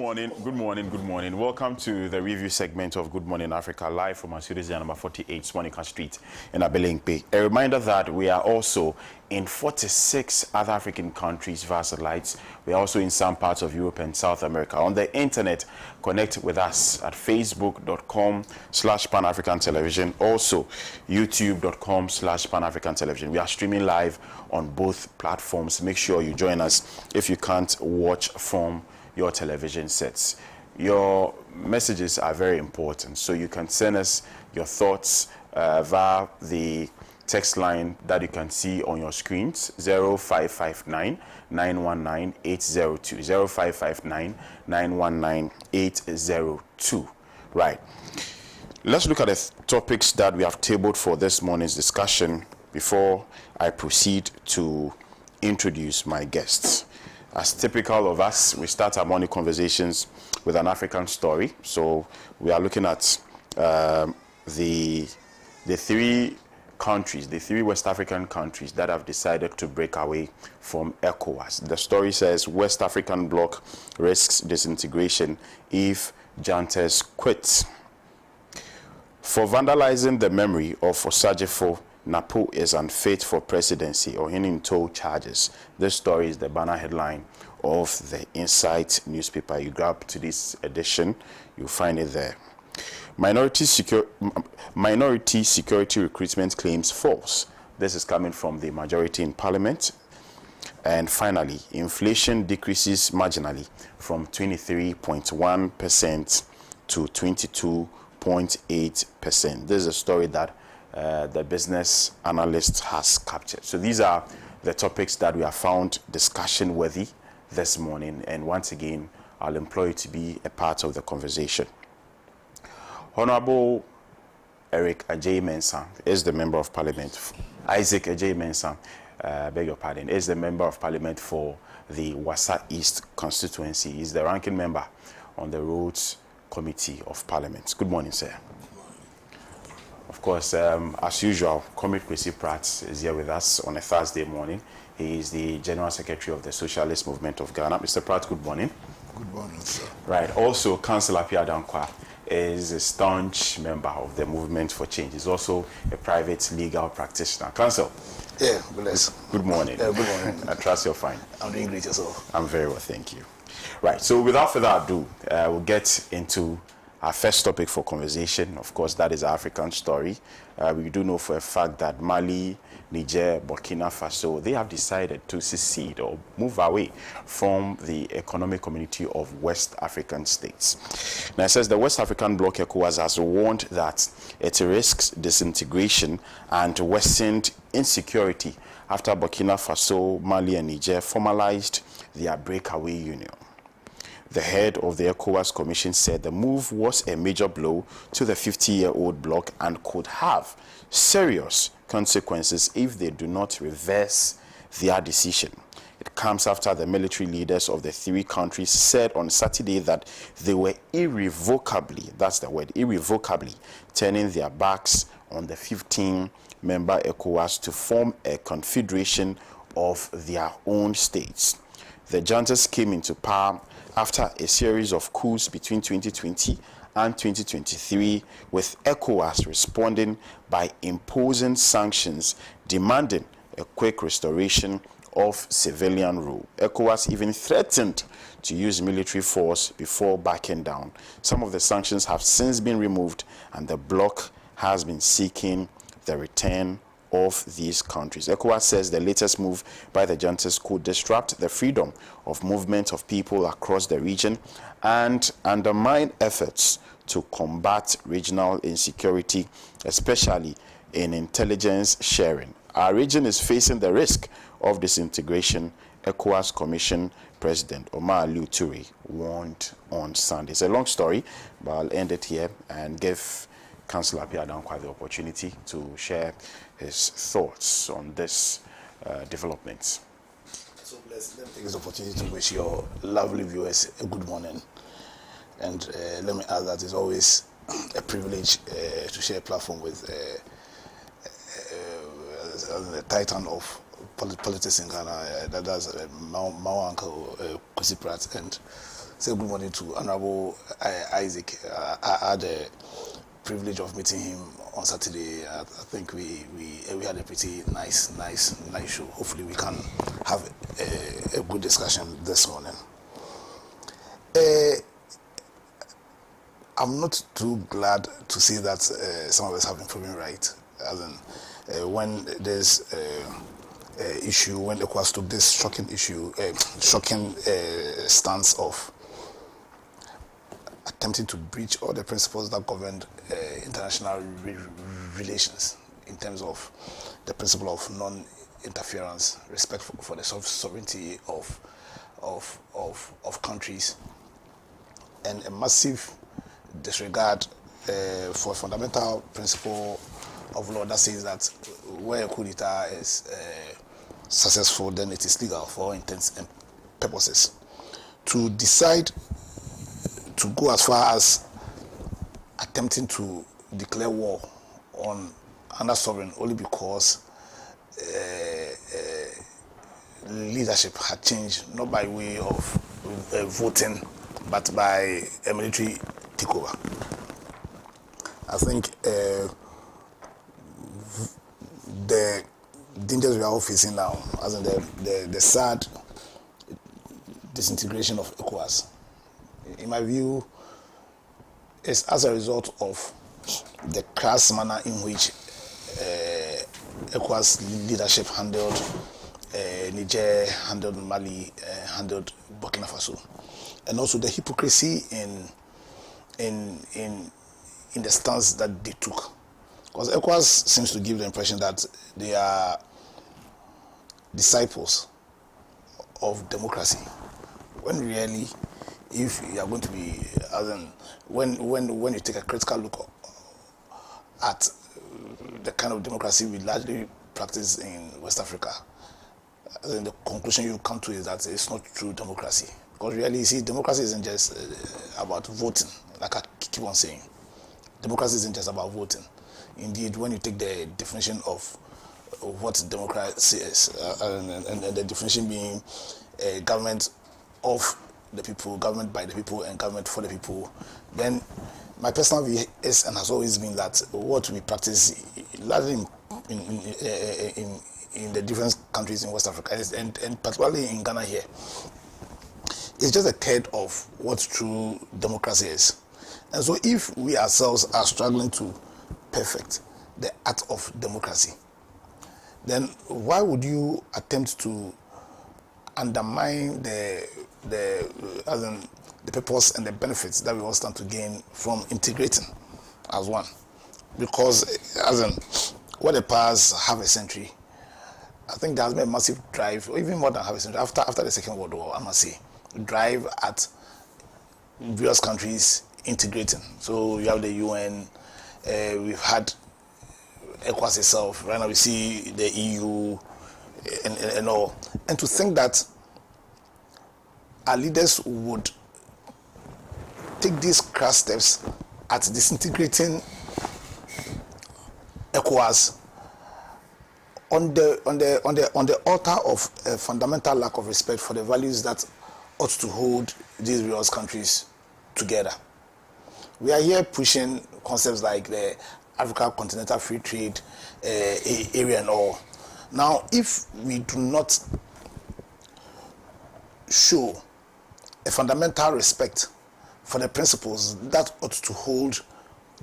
morning, good morning, good morning. Welcome to the review segment of Good Morning Africa, live from our studios number 48, Swanika Street in Abelinkpe. A reminder that we are also in 46 other African countries via satellites. We are also in some parts of Europe and South America. On the internet, connect with us at facebook.com/Pan-African Television, also youtube.com/Pan-African Television. We are streaming live on both platforms. Make sure you join us if you can't watch from your television sets. Your messages are very important, so you can send us your thoughts via the text line that you can see on your screens, 0559-919-802, 0559-919-802. Right. Let's look at the topics that we have tabled for this morning's discussion before I proceed to introduce my guests. As typical of us, we start our morning conversations with an African story. So we are looking at the three countries, the three West African countries that have decided to break away from ECOWAS. The story says West African bloc risks disintegration if juntas quit. For vandalizing the memory of Osajefo, Napo is unfit for presidency, or Ohininto charges. This story is the banner headline of the Insight newspaper. You grab to this edition, you'll find it there. Minority security recruitment claims false. This is coming from the majority in parliament. And finally, inflation decreases marginally from 23.1% to 22.8%. This is a story that the business analyst has captured. So these are the topics that we have found discussion worthy this morning. And once again, I'll implore you to be a part of the conversation. Honorable Eric Ajay Mensah is the member of parliament. Isaac Ajay Mensah, beg your pardon, is the member of parliament for the Wassa East constituency. He's the ranking member on the Roads Committee of Parliament. Good morning, sir. Of course, as usual, Comrade Kwesi Pratt is here with us on a Thursday morning. He is the General Secretary of the Socialist Movement of Ghana. Mr. Pratt, good morning. Good morning, sir. Right. Also, Councillor Apia Dankwa is a staunch member of the Movement for Change. He's also a private legal practitioner. Council. Yeah, bless. Good morning. Good morning. I trust you're fine. I'm doing great yourself. I'm very well, thank you. Right. So, without further ado, we'll get into our first topic for conversation. Of course, that is our African story. We do know for a fact that Mali, Niger, Burkina Faso, they have decided to secede or move away from the economic community of West African states. Now, it says the West African bloc ECOWAS has warned that it risks disintegration and worsened insecurity after Burkina Faso, Mali, and Niger formalized their breakaway union. The head of the ECOWAS Commission said the move was a major blow to the 50-year-old bloc and could have serious consequences if they do not reverse their decision. It comes after the military leaders of the three countries said on Saturday that they were irrevocably, that's the word, irrevocably turning their backs on the 15-member ECOWAS to form a confederation of their own states. The juntas came into power after a series of coups between 2020 and 2023, with ECOWAS responding by imposing sanctions demanding a quick restoration of civilian rule. ECOWAS even threatened to use military force before backing down. Some of the sanctions have since been removed, and the bloc has been seeking the return of these countries. ECOWAS says the latest move by the juntas could disrupt the freedom of movement of people across the region and undermine efforts to combat regional insecurity, especially in intelligence sharing. Our region is facing the risk of disintegration, ECOWAS Commission President Omar Aliu Toure warned on Sunday. It's a long story, but I'll end it here and give Councillor Apia Dankwa the opportunity to share his thoughts on this development. So let me take this opportunity to wish your lovely viewers a good morning. And let me add that it's always a privilege to share a platform with the titan of politics in Ghana, that's my uncle Kwesi Pratt, and say good morning to Honorable Isaac. I had the privilege of meeting him on Saturday. I think we had a pretty nice show. Hopefully we can have a good discussion this morning. I'm not too glad to see that some of us have been proven right. As in, when there's issue, when ECOWAS took this shocking stance of attempting to breach all the principles that govern international relations in terms of the principle of non-interference, respect for the sovereignty of countries, and a massive disregard for a fundamental principle of law that says that where a coup d'etat is successful, then it is legal for all intents and purposes. To decide to go as far as attempting to declare war on another sovereign only because leadership had changed, not by way of voting, but by a military takeover. I think the dangers we are all facing now, as in the sad disintegration of ECOWAS, in my view, is as a result of the crass manner in which ECOWAS leadership handled Niger, handled Mali, handled Burkina Faso, and also the hypocrisy in the stance that they took. Because ECOWAS seems to give the impression that they are disciples of democracy, when really, if you are going to be, when you take a critical look at the kind of democracy we largely practice in West Africa, then the conclusion you come to is that it's not true democracy. Because really, you see, democracy isn't just about voting, like I keep on saying. Democracy isn't just about voting. Indeed, when you take the definition of what democracy is, and the definition being a government of the people, government by the people, and government for the people, then my personal view is and has always been that what we practice largely in the different countries in West Africa, and particularly in Ghana here, is just a third of what true democracy is. And so if we ourselves are struggling to perfect the art of democracy, then why would you attempt to undermine the purpose and the benefits that we all stand to gain from integrating as one? Because what the past half a century, I think there has been a massive drive, or even more than half a century, after the Second World War, I must say, drive at various countries integrating. So you have the UN, we've had ECOWAS itself, right now we see the EU and all. And to think that our leaders would take these crass steps at disintegrating ECOWAS on the altar of a fundamental lack of respect for the values that ought to hold these various countries together. We are here pushing concepts like the Africa Continental Free Trade area and all. Now, if we do not show a fundamental respect for the principles that ought to hold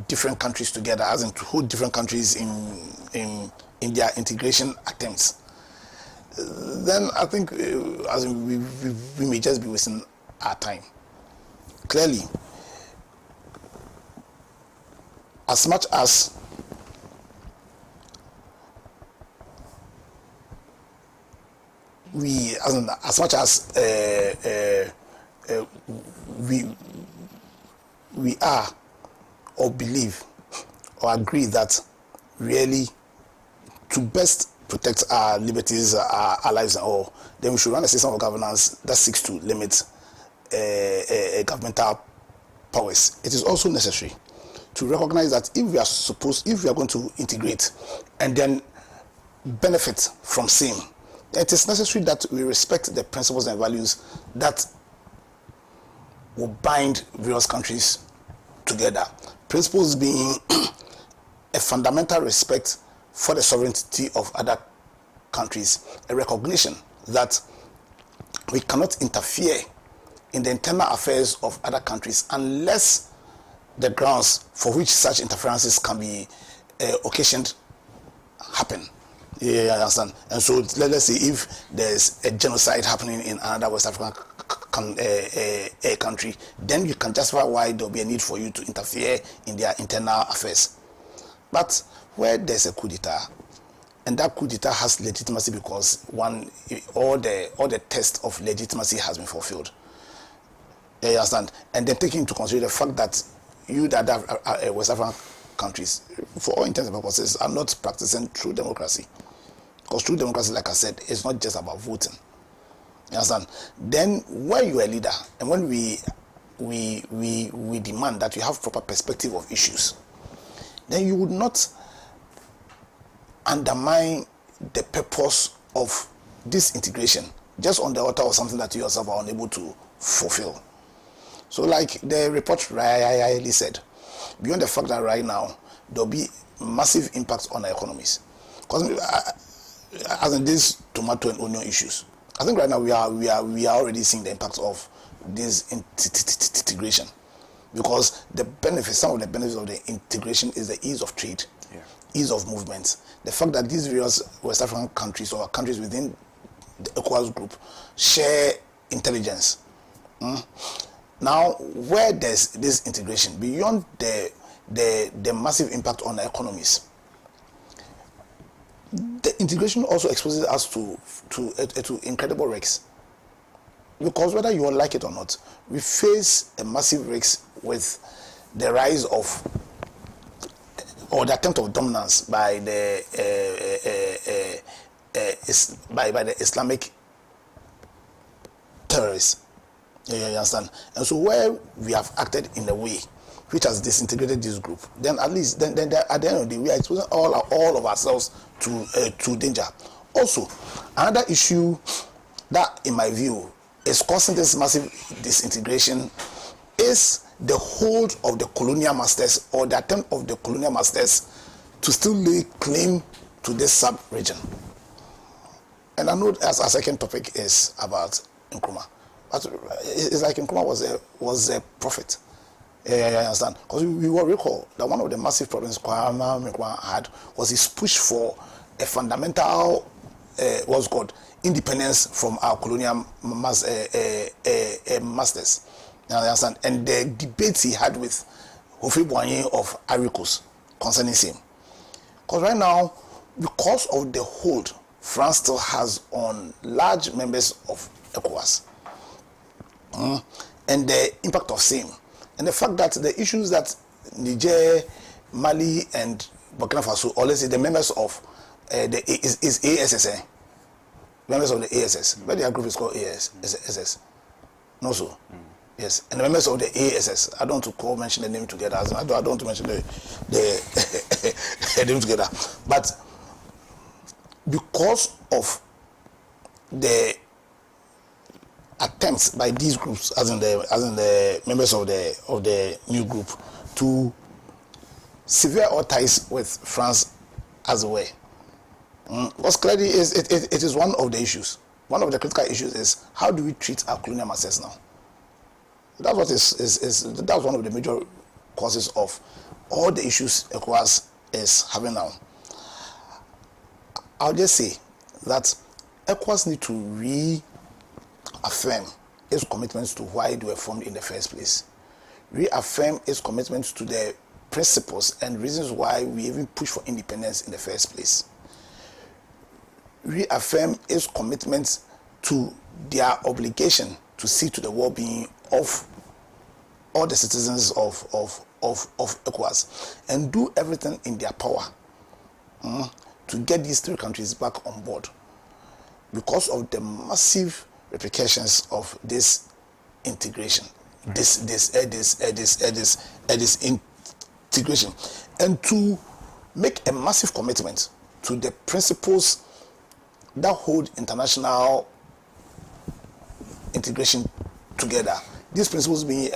different countries together, as in to hold different countries in their integration attempts, then I think we may just be wasting our time. Clearly, as much as we are or believe or agree that really to best protect our liberties, our lives and all, then we should run a system of governance that seeks to limit governmental powers. It is also necessary to recognize that if we are going to integrate and then benefit from same, it is necessary that we respect the principles and values that will bind various countries together. Principles being a fundamental respect for the sovereignty of other countries, a recognition that we cannot interfere in the internal affairs of other countries unless the grounds for which such interferences can be occasioned happen. Yeah, I understand. And so let's say if there's a genocide happening in another West African country, then you can justify why there'll be a need for you to interfere in their internal affairs. But where there's a coup d'etat, and that coup d'etat has legitimacy because all the test of legitimacy has been fulfilled. You understand? And then taking into consideration the fact that you that have West African countries, for all intents and purposes, are not practicing true democracy. Because true democracy, like I said, is not just about voting. You understand? Then when you're a leader, and when we demand that you have proper perspective of issues, then you would not undermine the purpose of this integration just on the altar of something that you yourself are unable to fulfill. So like the report rightly said, beyond the fact that right now there'll be massive impact on our economies, because as in these tomato and onion issues, I think right now we are already seeing the impact of this integration, because some of the benefits of the integration is the ease of trade, ease of movement, the fact that these various West African countries or countries within the ECOWAS group share intelligence. Now, where there's this integration, beyond the massive impact on the economies, the integration also exposes us to incredible risks. Because whether you like it or not, we face a massive risk with the rise of, or the attempt of dominance by the Islamic terrorists. You understand? And so where we have acted in a way which has disintegrated this group, then at least then at the end of the day we are exposing all of ourselves to danger. Also, another issue that, in my view, is causing this massive disintegration is the hold of the colonial masters, or the attempt of the colonial masters to still lay claim to this sub-region. And I know as a second topic is about Nkrumah. But it's like Nkrumah was a prophet. I understand. Because we will recall that one of the massive problems Kwame had was his push for a fundamental, what's called, independence from our colonial masters. You understand? And the debates he had with Hofi Boanye of Aricos concerning him. Because right now, because of the hold France still has on large members of ECOWAS, and the impact of same, and the fact that the issues that Niger, Mali, and Burkina Faso, or let's say the members of the ASS, members of the ASS, but their group is called ASS, no so. Yes, and the members of the ASS, I don't want to mention the name together. I don't want to mention the name together, but because of the attempts by these groups, as in the members of the new group, to sever all ties with France as well. What's clearly is it is one of the issues. One of the critical issues is how do we treat our colonial masters now? That's what that's one of the major causes of all the issues ECOWAS is having now. I'll just say that ECOWAS need to reaffirm its commitments to why they were formed in the first place. Reaffirm its commitments to the principles and reasons why we even push for independence in the first place. Reaffirm its commitments to their obligation to see to the well-being of all the citizens of ECOWAS, and do everything in their power to get these three countries back on board, because of the massive repercussions of this integration, this integration, and to make a massive commitment to the principles that hold international integration together. these principles being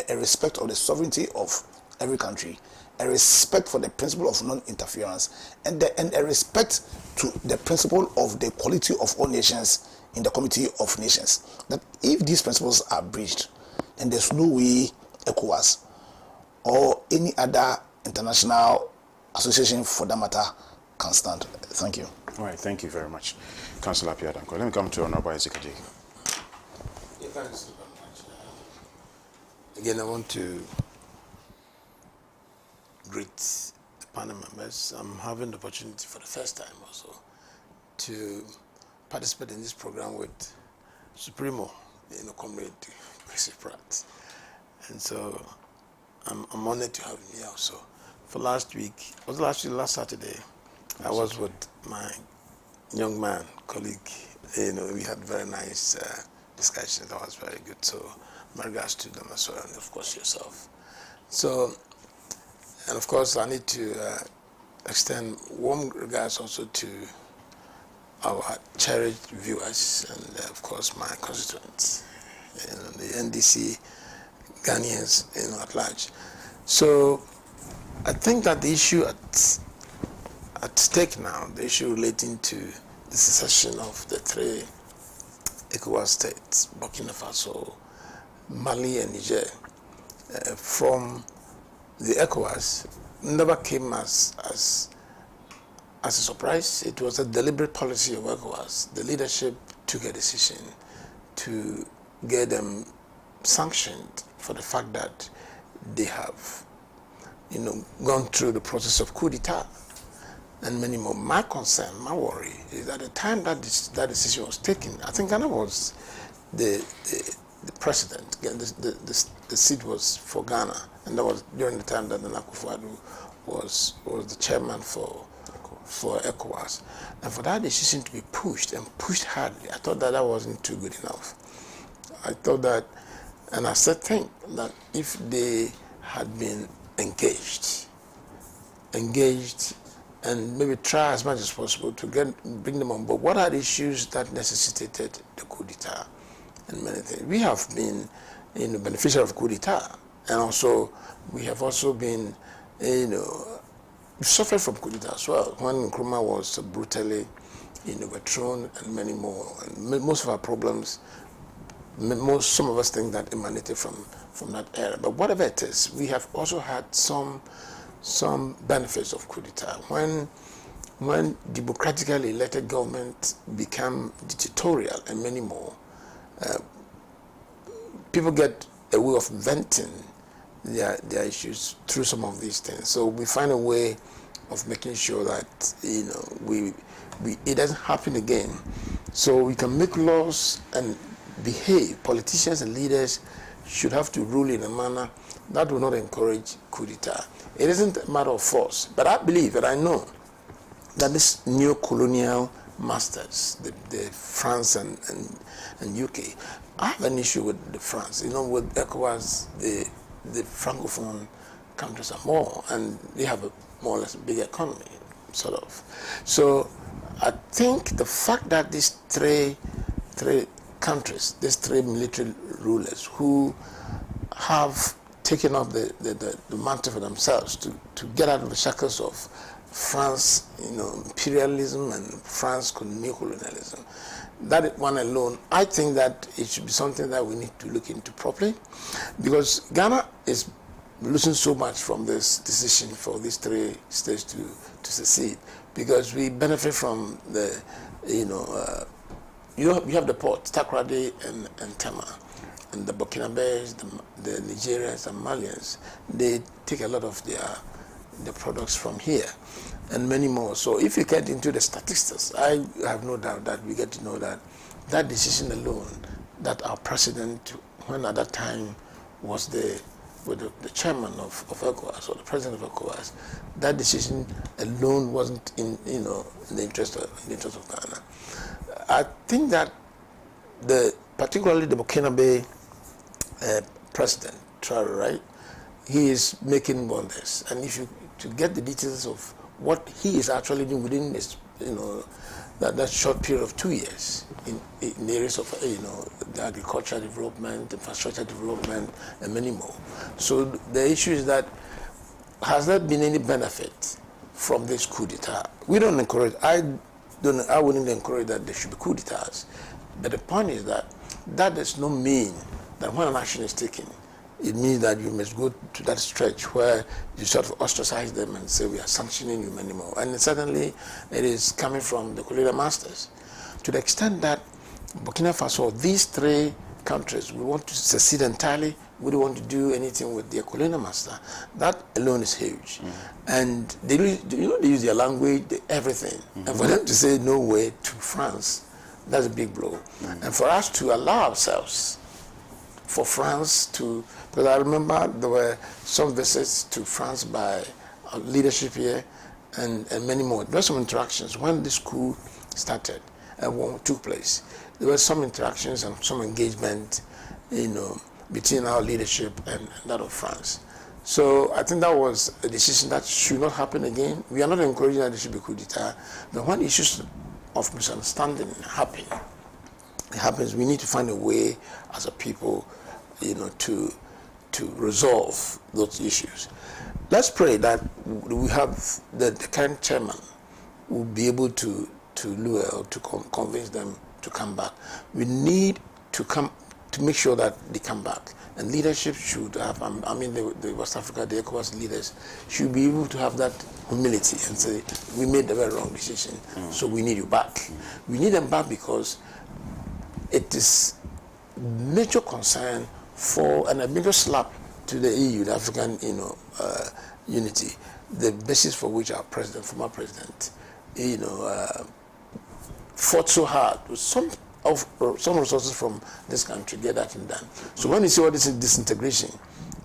a respect of the sovereignty of every country, a respect for the principle of non-interference, and a respect to the principle of the equality of all nations in the community of nations. That if these principles are breached, then there's no way ECOWAS or any other international association for that matter can stand. Thank you. All right, thank you very much, Councillor Apiadanko. Let me come to Honorable Isaac Ajay. Yeah, thanks very much. Again, I want to greet the panel members. I'm having the opportunity for the first time also to participate in this program with Supremo, Comrade Chrissy Pratt. And so I'm honored to have him here also. For last week, last Saturday, I was with my young man, colleague. We had very nice discussions. That was very good. So my regards to them as well, and of course yourself. So, and of course I need to extend warm regards also to our cherished viewers and of course my constituents, the NDC Ghanaians, at large. So I think that the issue at stake now, the issue relating to the secession of the three ECOWAS states, Burkina Faso, Mali and Niger, from the ECOWAS never came as a surprise. It was a deliberate policy of ECOWAS. The leadership took a decision to get them sanctioned for the fact that they have, gone through the process of coup d'etat and many more. My concern, my worry, is that the time that that decision was taken, I think Ghana was the president. The seat was for Ghana, and that was during the time that Nana Akufo-Addo was the chairman for ECOWAS. And for that decision to be pushed and pushed hardly, I thought that wasn't too good enough. I thought that, and I still think that if they had been engaged and maybe try as much as possible to bring them on board, what are the issues that necessitated the coup d'etat and many things? We have been beneficiary of coup d'etat, and also we have also been, we suffered from coup d'etat as well when Nkrumah was brutally overthrown and many more. And most of our problems, some of us think that emanated from that era. But whatever it is, we have also had some benefits of coup d'etat. When democratically elected government become dictatorial and many more, people get a way of venting their issues through some of these things. So we find a way of making sure that it doesn't happen again. So we can make laws and behave. Politicians and leaders should have to rule in a manner that will not encourage coup d'etat. It isn't a matter of force, but I believe and I know that this new colonial masters, the France and UK, I have an issue with the France. With ECOWAS, the Francophone countries are more, and they have a more or less big economy, sort of. So I think the fact that these three countries, these three military rulers who have taken up the mantle for themselves to get out of the shackles of France, imperialism and France colonialism, that one alone, I think that it should be something that we need to look into properly, because Ghana is losing so much from this decision for these three states to secede, because we benefit from the, you have the port, Takoradi and Tema, and the Burkinabés, the Nigerians and Malians, they take a lot of their products from here, and many more. So if you get into the statistics, I have no doubt that we get to know that that decision alone, that our president, when at that time was the chairman of ECOWAS or the president of ECOWAS, that decision alone wasn't in the interest of Ghana. I think that particularly the Burkinabe president, Traoré, right? He is making wonders, and if you to get the details of what he is actually doing within this, that short period of 2 years in the areas of the agricultural development, infrastructure development, and many more. So the issue is that, has there been any benefit from this coup d'etat? We don't encourage, I wouldn't encourage that there should be coup d'etats. But the point is that does not mean that when an action is taken, it means that you must go to that stretch where you sort of ostracize them and say, we are sanctioning you anymore. And certainly it is coming from the colonial masters. To the extent that Burkina Faso, these three countries, we want to secede entirely, we don't want to do anything with their colonial master. That alone is huge. And they use their language, everything. And for them to say no way to France, that's a big blow. And for us to allow ourselves, for France to, because I remember there were some visits to France by leadership here and many more. There were some interactions when this coup started and took place. There were some interactions and some engagement, between our leadership and that of France. So I think that was a decision that should not happen again. We are not encouraging that there should be coup d'etat, but when issues of misunderstanding happens, we need to find a way as a people, to resolve those issues. Let's pray that we have the current chairman will be able to convince them to come back. We need to make sure that they come back. And leadership should have, the West Africa, the ECOWAS leaders should be able to have that humility and say, we made the very wrong decision, so we need you back. We need them back because it is major concern for, and a major slap to the EU, the African, unity, the basis for which our president, former president, fought so hard with some resources from this country, get that done. So when you see all this disintegration,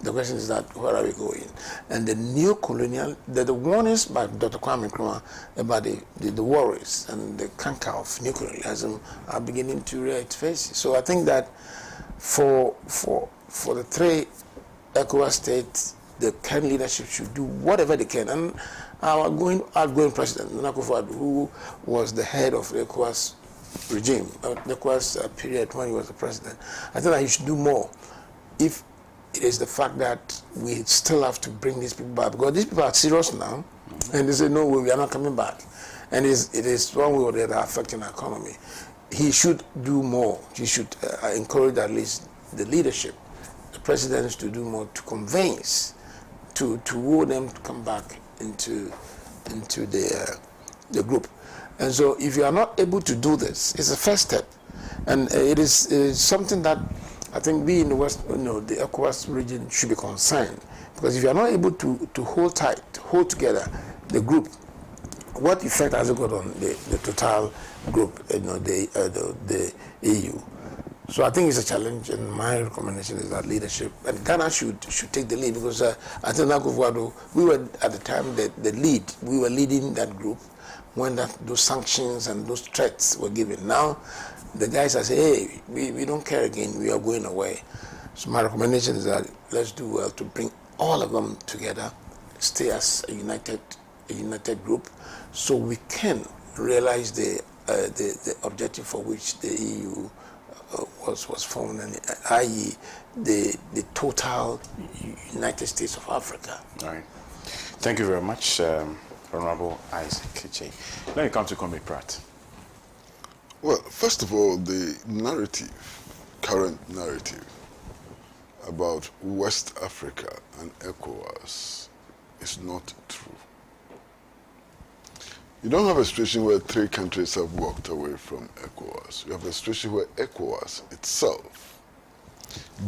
the question is that, where are we going? And the new colonial, the warnings by Dr. Kwame Nkrumah about the worries and the canker of new colonialism are beginning to rear its face. So I think that for the three ECOWAS states, the current leadership should do whatever they can. And our outgoing president, Nana Akufo-Addo, who was the head of the ECOWAS regime, the ECOWAS period when he was the president, I think that he should do more. If it is the fact that we still have to bring these people back, because these people are serious now, and they say, no way, we are not coming back. And it is one way or the other affecting our economy. He should do more. He should encourage at least the leadership, the presidents, to do more to convince, to woo them to come back into the group. And so if you are not able to do this, it's a first step. And it is something that I think we in the West, the ECOWAS region should be concerned. Because if you are not able to hold tight, hold together the group, what effect has it got on the total group, the EU? So I think it's a challenge, and my recommendation is that leadership, and Ghana should take the lead, because I think Akufo-Addo, we were at the time the lead, we were leading that group when those sanctions and those threats were given. Now the guys are saying, hey, we don't care again, we are going away. So my recommendation is that let's do well to bring all of them together, stay as a united group, so we can realize the objective for which the EU was formed, and i.e. the total United States of Africa. All right. Thank you very much, Honorable Isaac J. Let me come to Comrade Pratt. Well, first of all, the current narrative about West Africa and ECOWAS is not true. You don't have a situation where three countries have walked away from ECOWAS. You have a situation where ECOWAS itself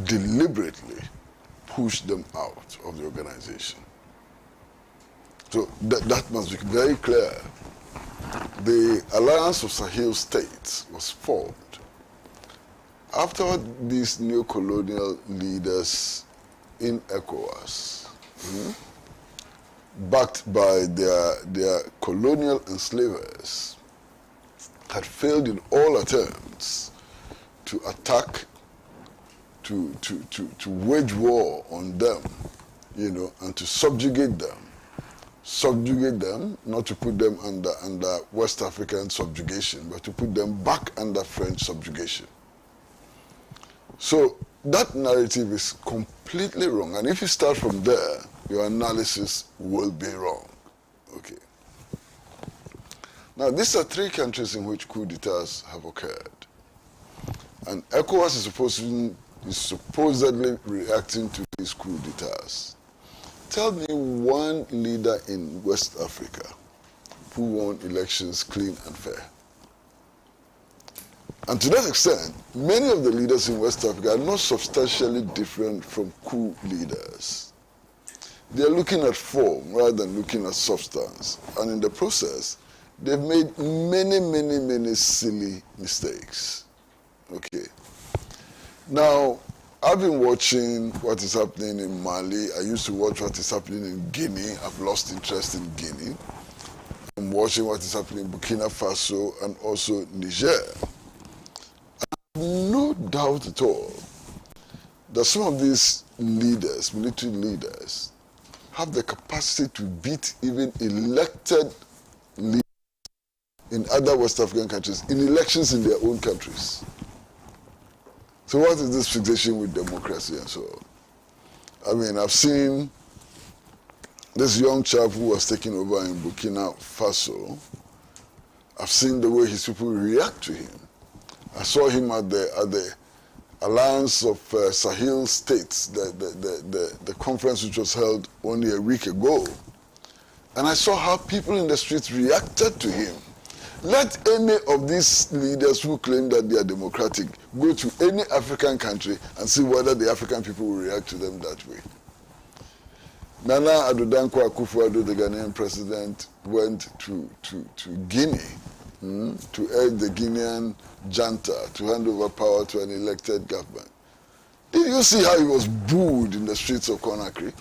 deliberately pushed them out of the organization. So that must be very clear. The Alliance of Sahel States was formed after these neo-colonial leaders in ECOWAS, backed by their colonial enslavers, had failed in all attempts to attack, to wage war on them, and to subjugate them. Subjugate them, not to put them under West African subjugation, but to put them back under French subjugation. So that narrative is completely wrong. And if you start from there, your analysis will be wrong. Okay. Now, these are three countries in which coup d'etats have occurred. And ECOWAS is supposedly reacting to these coup d'etats. Tell me one leader in West Africa who won elections clean and fair. And to that extent, many of the leaders in West Africa are not substantially different from coup leaders. They are looking at form rather than looking at substance. And in the process, they've made many silly mistakes. Okay. Now, I've been watching what is happening in Mali. I used to watch what is happening in Guinea. I've lost interest in Guinea. I'm watching what is happening in Burkina Faso and also Niger. No doubt at all that some of these leaders, military leaders, have the capacity to beat even elected leaders in other West African countries in elections in their own countries. So what is this fixation with democracy and so on? I mean, I've seen this young chap who was taking over in Burkina Faso. I've seen the way his people react to him. I saw him at the Alliance of Sahel States, the conference which was held only a week ago. And I saw how people in the streets reacted to him. Let any of these leaders who claim that they are democratic go to any African country and see whether the African people will react to them that way. Nana Addo Dankwa Akufo-Addo, the Ghanaian president, went to Guinea to urge the Guinean junta to hand over power to an elected government. Did you see how he was booed in the streets of Conakry?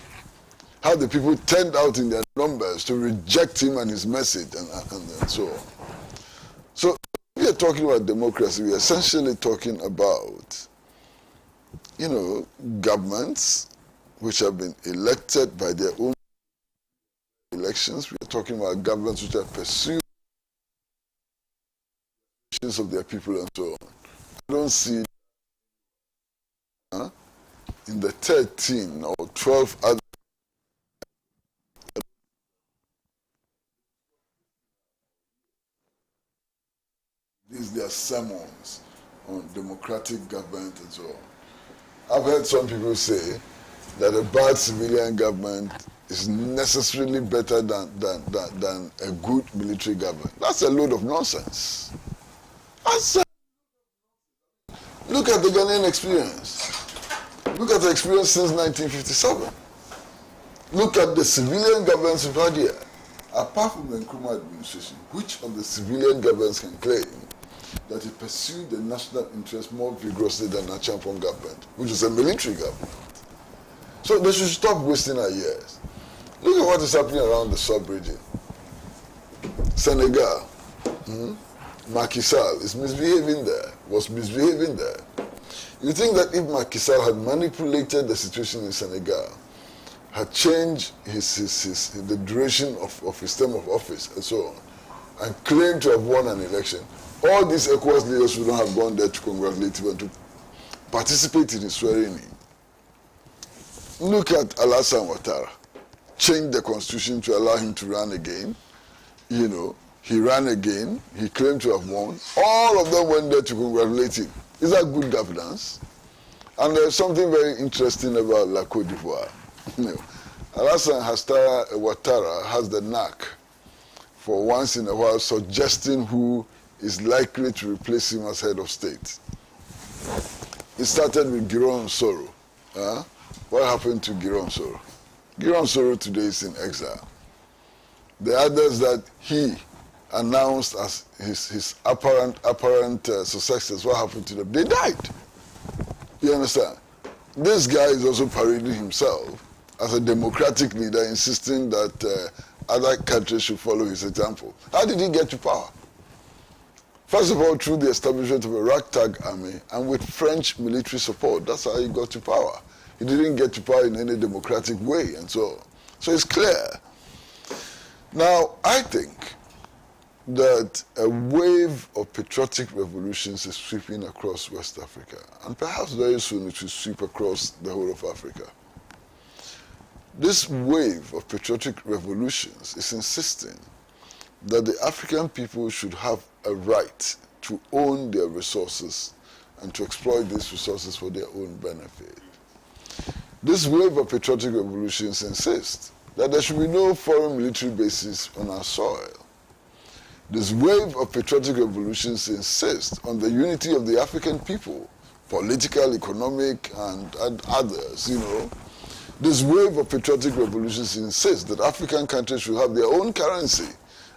How the people turned out in their numbers to reject him and his message and so on. So we are talking about democracy. We are essentially talking about, governments which have been elected by their own elections. We are talking about governments which have pursued of their people and so on. I don't see in the 13 or 12 other these their sermons on democratic government and so on. I've heard some people say that a bad civilian government is necessarily better than a good military government. That's a load of nonsense. Look at the Ghanaian experience. Look at the experience since 1957. Look at the civilian governments we've had here. Apart from the Nkrumah administration, which of the civilian governments can claim that it pursued the national interest more vigorously than the Champon government, which is a military government? So they should stop wasting our years. Look at what is happening around the sub-region. Senegal. Macky Sall is misbehaving there, was misbehaving there. You think that if Macky Sall had manipulated the situation in Senegal, had changed the duration of his term of office and so on, and claimed to have won an election, all these ECOWAS leaders would not have gone there to congratulate him and to participate in his swearing in. Look at Alassane Ouattara. Changed the constitution to allow him to run again. He ran again, he claimed to have won. All of them went there to congratulate him. Is that good governance? And there's something very interesting about La Côte d'Ivoire. Alassane Ouattara has the knack for once in a while suggesting who is likely to replace him as head of state. It started with Guirassy Soro. What happened to Guirassy Soro? Guirassy Soro today is in exile. The others that he announced as his apparent successors, what happened to them? They died. You understand? This guy is also parading himself as a democratic leader, insisting that other countries should follow his example. How did he get to power? First of all, through the establishment of a ragtag army and with French military support. That's how he got to power. He didn't get to power in any democratic way and so on. So it's clear. Now, I think that a wave of patriotic revolutions is sweeping across West Africa, and perhaps very soon it will sweep across the whole of Africa. This wave of patriotic revolutions is insisting that the African people should have a right to own their resources and to exploit these resources for their own benefit. This wave of patriotic revolutions insists that there should be no foreign military bases on our soil. This wave of patriotic revolutions insists on the unity of the African people, political, economic, and others, you know. This wave of patriotic revolutions insists that African countries should have their own currency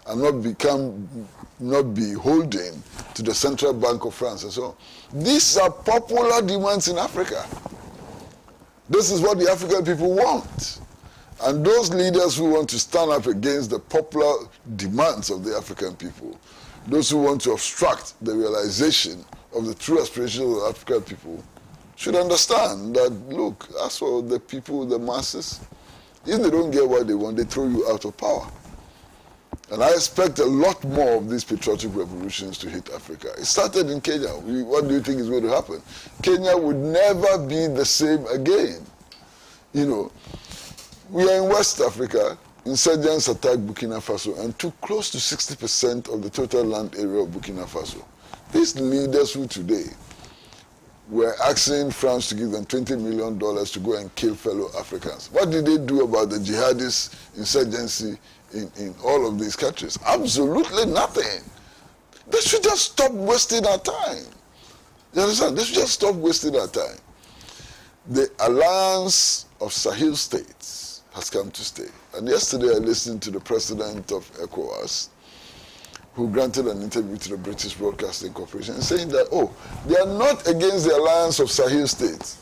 and not be holding to the Central Bank of France and so on. These are popular demands in Africa. This is what the African people want. And those leaders who want to stand up against the popular demands of the African people, those who want to obstruct the realization of the true aspirations of the African people, should understand that, look, as for the people, the masses, if they don't get what they want, they throw you out of power. And I expect a lot more of these patriotic revolutions to hit Africa. It started in Kenya. What do you think is going to happen? Kenya would never be the same again. You know, we are in West Africa. Insurgents attacked Burkina Faso and took close to 60% of the total land area of Burkina Faso. These leaders who today were asking France to give them $20 million to go and kill fellow Africans. What did they do about the jihadist insurgency in all of these countries? Absolutely nothing. They should just stop wasting our time. You understand? They should just stop wasting our time. The alliance of Sahel states has come to stay. And yesterday I listened to the president of ECOWAS, who granted an interview to the British Broadcasting Corporation, saying that, oh, they are not against the alliance of Sahel states.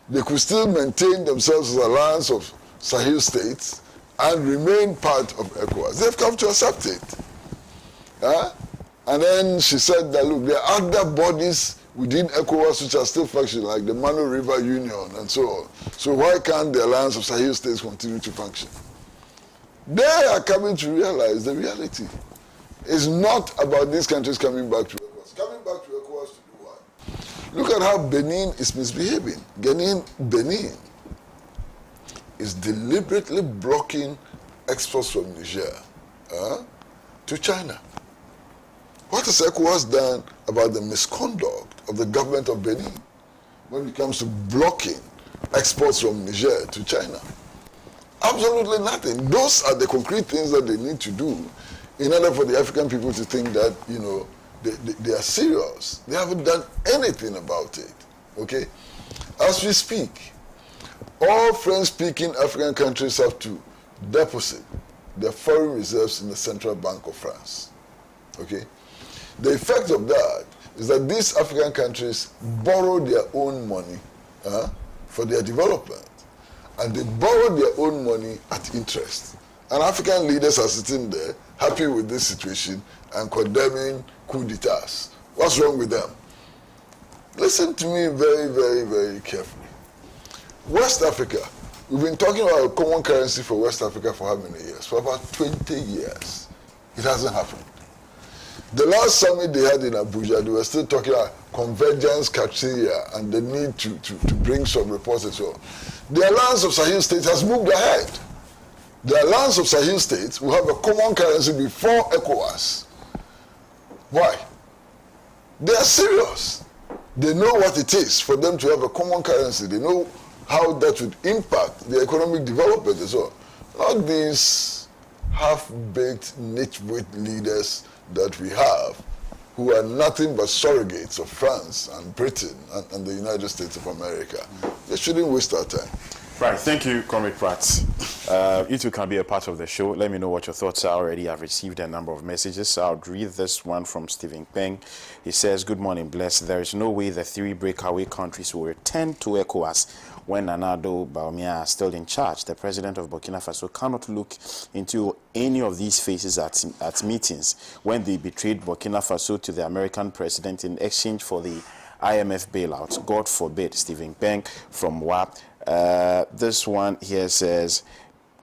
They could still maintain themselves as alliance of Sahel states and remain part of ECOWAS. They've come to accept it. And then she said that, look, there are other bodies within ECOWAS which are still functioning, like the Mano River Union and so on. So why can't the alliance of Sahel states continue to function? They are coming to realize the reality. It's not about these countries coming back to ECOWAS. Coming back to ECOWAS to do what? Look at how Benin is misbehaving. Benin is deliberately blocking exports from Niger to China. What has ECOWAS done about the misconduct of the government of Benin when it comes to blocking exports from Niger to China? Absolutely nothing. Those are the concrete things that they need to do in order for the African people to think that, you know, they are serious. They haven't done anything about it, okay? As we speak, all French-speaking African countries have to deposit their foreign reserves in the Central Bank of France, okay? The effect of that is that these African countries borrow their own money for their development, and they borrow their own money at interest. And African leaders are sitting there happy with this situation and condemning coup d'etats. What's wrong with them? Listen to me very, very, very carefully. West Africa, we've been talking about a common currency for West Africa for how many years? For about 20 years. It hasn't happened. The last summit they had in Abuja, they were still talking about convergence criteria and the need to bring some reports and so on. The alliance of Sahel states has moved ahead. The alliance of Sahel states will have a common currency before ECOWAS. Why? They are serious. They know what it is for them to have a common currency. They know how that would impact the economic development and so on. Not these half-baked, nitwit leaders that we have who are nothing but surrogates of France and Britain and the United States of America. They shouldn't waste our time. Right, thank you, Comrade Pratt. You two can be a part of the show. Let me know what your thoughts are already. I've received a number of messages. I'll read this one from Stephen Peng. He says, good morning, blessed. There is no way the three breakaway countries will return to ECOWAS when Nana Addo Bawumia are still in charge. The president of Burkina Faso cannot look into any of these faces at meetings when they betrayed Burkina Faso to the American president in exchange for the IMF bailout. God forbid. Stephen Peng from WAP. This one here says,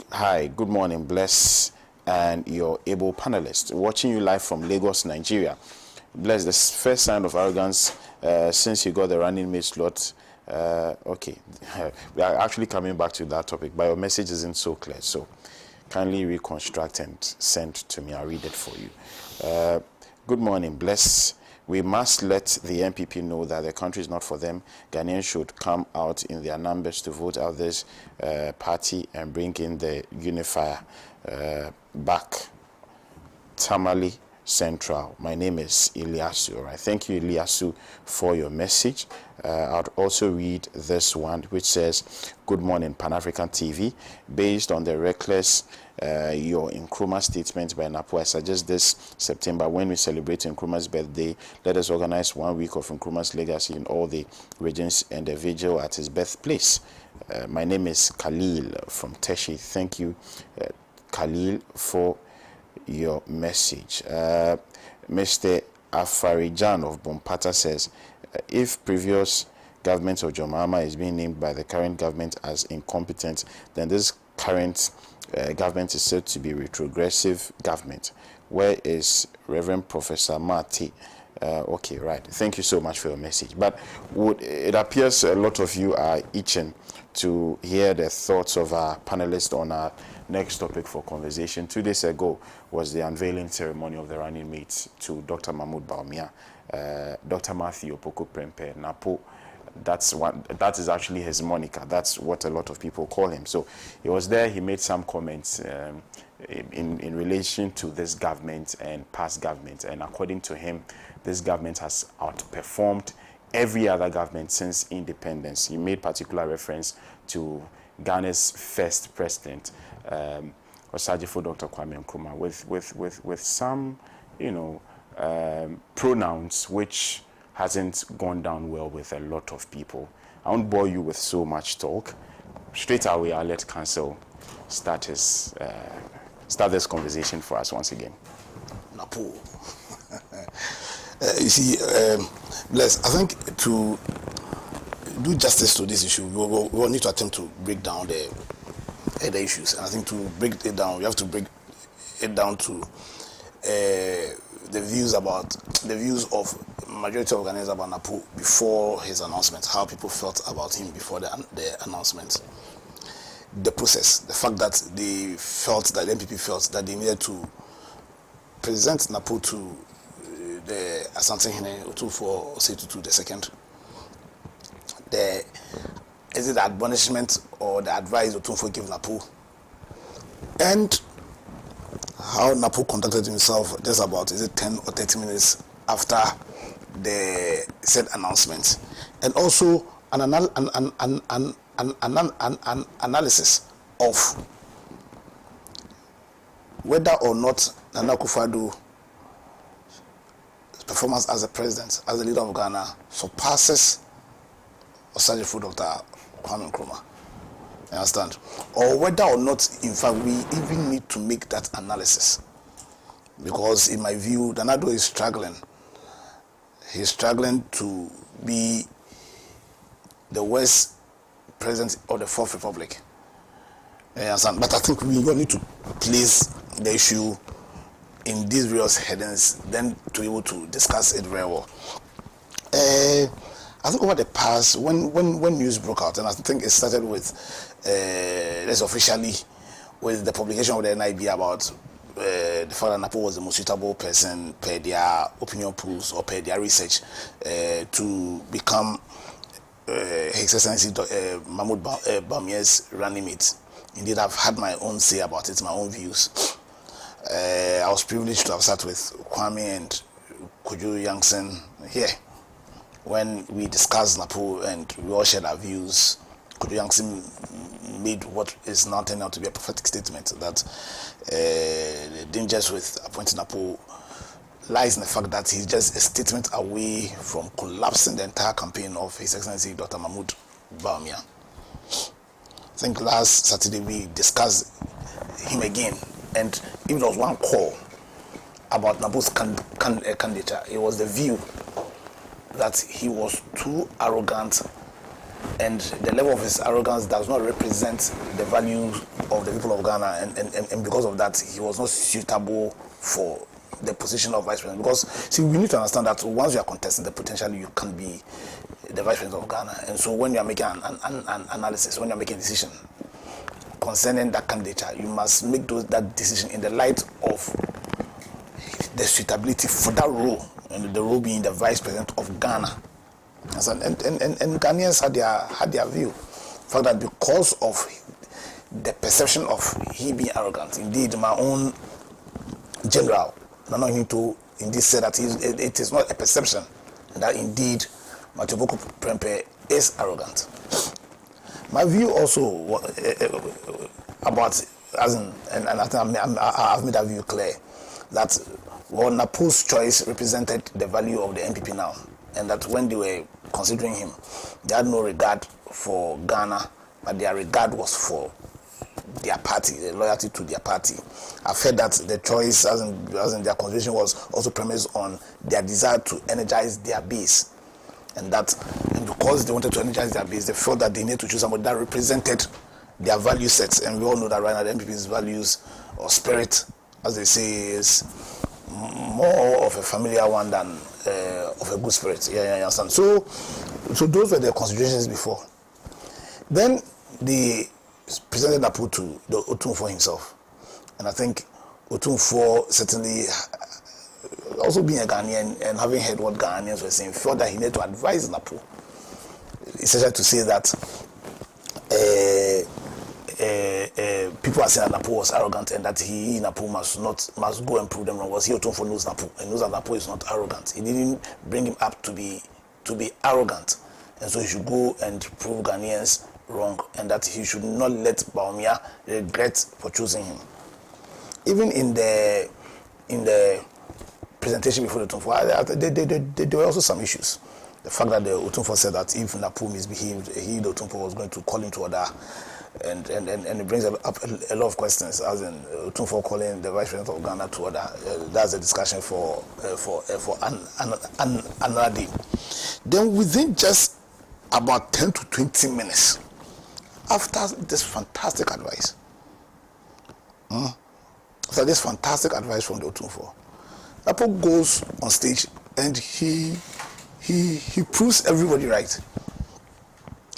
hi, good morning, bless. and your able panelists. Watching you live from Lagos, Nigeria. Bless, the first sign of arrogance since you got the running mate slot. Okay, we are actually coming back to that topic, but your message isn't so clear, so kindly reconstruct and send to me. I'll read it for you. Good morning, Bless. We must let the MPP know that the country is not for them. Ghanaians should come out in their numbers to vote out this party and bring in the unifier back. Tamale Central. My name is Ilyasu. All right. Thank you, Ilyasu, for your message. I'll also read this one, which says, "Good morning, Pan-African TV. Based on the reckless your Nkrumah statement by Napo, I suggest this September, when we celebrate Nkrumah's birthday, let us organize 1 week of Nkrumah's legacy in all the regions and a vigil at his birthplace." My name is Khalil from Teshi. Thank you, Khalil, for your message. Mr. Afarijan of Bompata says, if previous government of John Mahama is being named by the current government as incompetent, then this current government is said to be retrogressive government. Where is Reverend Professor Marty? Okay, right. Thank you so much for your message. But it appears a lot of you are itching to hear the thoughts of our panelists on our next topic for conversation. 2 days ago was the unveiling ceremony of the running mates to Dr. Mahmoud Bawumia, Dr. Matthew Opoku Prempeh Napo. That is actually his moniker. That's what a lot of people call him. So he was there. He made some comments in relation to this government and past government. And according to him, this government has outperformed every other government since independence. He made particular reference to Ghana's first president, Osajifo Dr. Kwame Nkrumah, with some, pronouns which hasn't gone down well with a lot of people. I won't bore you with so much talk. Straight away, I'll let Council start this conversation for us once again. Napo. You see, Bless, I think to do justice to this issue, we will need to attempt to break down the issues. And I think to break it down, we have to break it down to the views of majority of Ghanaians about Napo before his announcement, how people felt about him before the announcement. The process, the fact that the MPP felt that they needed to present Napo to the Asante Hene Otufor Osei the second. Is it the admonishment or the advice Otufor gave Napo? And how Napo conducted himself just about, 10 or 30 minutes after the said announcement. And also an analysis of whether or not Nana Akufo-Addo's performance as a president, as the leader of Ghana, surpasses Osajifo Dr. Kwame Nkrumah. You understand? Or whether or not, in fact, we even need to make that analysis. Because in my view, Danado is struggling. He's struggling to be the worst president of the Fourth Republic. You understand? But I think we need to place the issue in these various headings, then to be able to discuss it very well. I think over the past, when news broke out, and I think it started with, less officially, with the publication of the NIB about the fact that Napo was the most suitable person per their opinion polls or per their research to become His Excellency Mahmoud Bawumia's running mate. Indeed, I've had my own say about it, my own views. I was privileged to have sat with Kwame and Kojo Yankson here when we discussed Napo and we all shared our views. Kojo Yankson made what is now turning out to be a prophetic statement that the dangers with appointing Napo lies in the fact that he's just a statement away from collapsing the entire campaign of His Excellency Dr. Mahmoud Bawumia. I think last Saturday we discussed him again, and if there was one call about Napo's candidature, it was the view that he was too arrogant and the level of his arrogance does not represent the values of the people of Ghana, and because of that, he was not suitable for the position of vice president. Because, see, we need to understand that once you are contesting the potential, you can be the vice president of Ghana. And so when you are making an analysis, when you are making a decision concerning that candidature, you must make that decision in the light of the suitability for that role, and the role being the vice president of Ghana. And Ghanaians had their view. In fact, that because of the perception of he being arrogant, indeed, my own general, Nana Hinto, indeed said that it is not a perception, that indeed Mateboko Prempeh is arrogant. My view also about, and I think I've made that view clear, that Napo's choice represented the value of the NPP now, and that when they were considering him, they had no regard for Ghana, but their regard was for their party, the loyalty to their party. I've heard that the choice, as in their consideration, was also premised on their desire to energize their base, and because they wanted to energize their base, they felt that they needed to choose somebody that represented their value sets. And we all know that right now the NPP's values or spirit, as they say, is more of a familiar one than of a good spirit. Yeah, you understand? So those were the considerations before. Then they presented Napo to the Otumfuo himself, and I think Otumfuo, certainly also being a Ghanaian and having heard what Ghanaians were saying, felt that he needed to advise Napo, essentially to say that people are saying that Napo was arrogant, and that Napo must go and prove them wrong. Was he Otumfuo knows Napo, and knows that Napo is not arrogant. He didn't bring him up to be arrogant, and so he should go and prove Ghanaians wrong, and that he should not let Bawumia regret for choosing him. Even in the presentation before the Otumfuo, there were also some issues. The fact that the Otumfuo said that if Napo misbehaved, the Otumfuo was going to call him to order, and it brings up a lot of questions, as in Otumfuo calling the vice president of Ghana to order. That's a discussion for another day. Then within just about 10 to 20 minutes after this fantastic advice, from the Otumfuo, Napo goes on stage and he proves everybody right.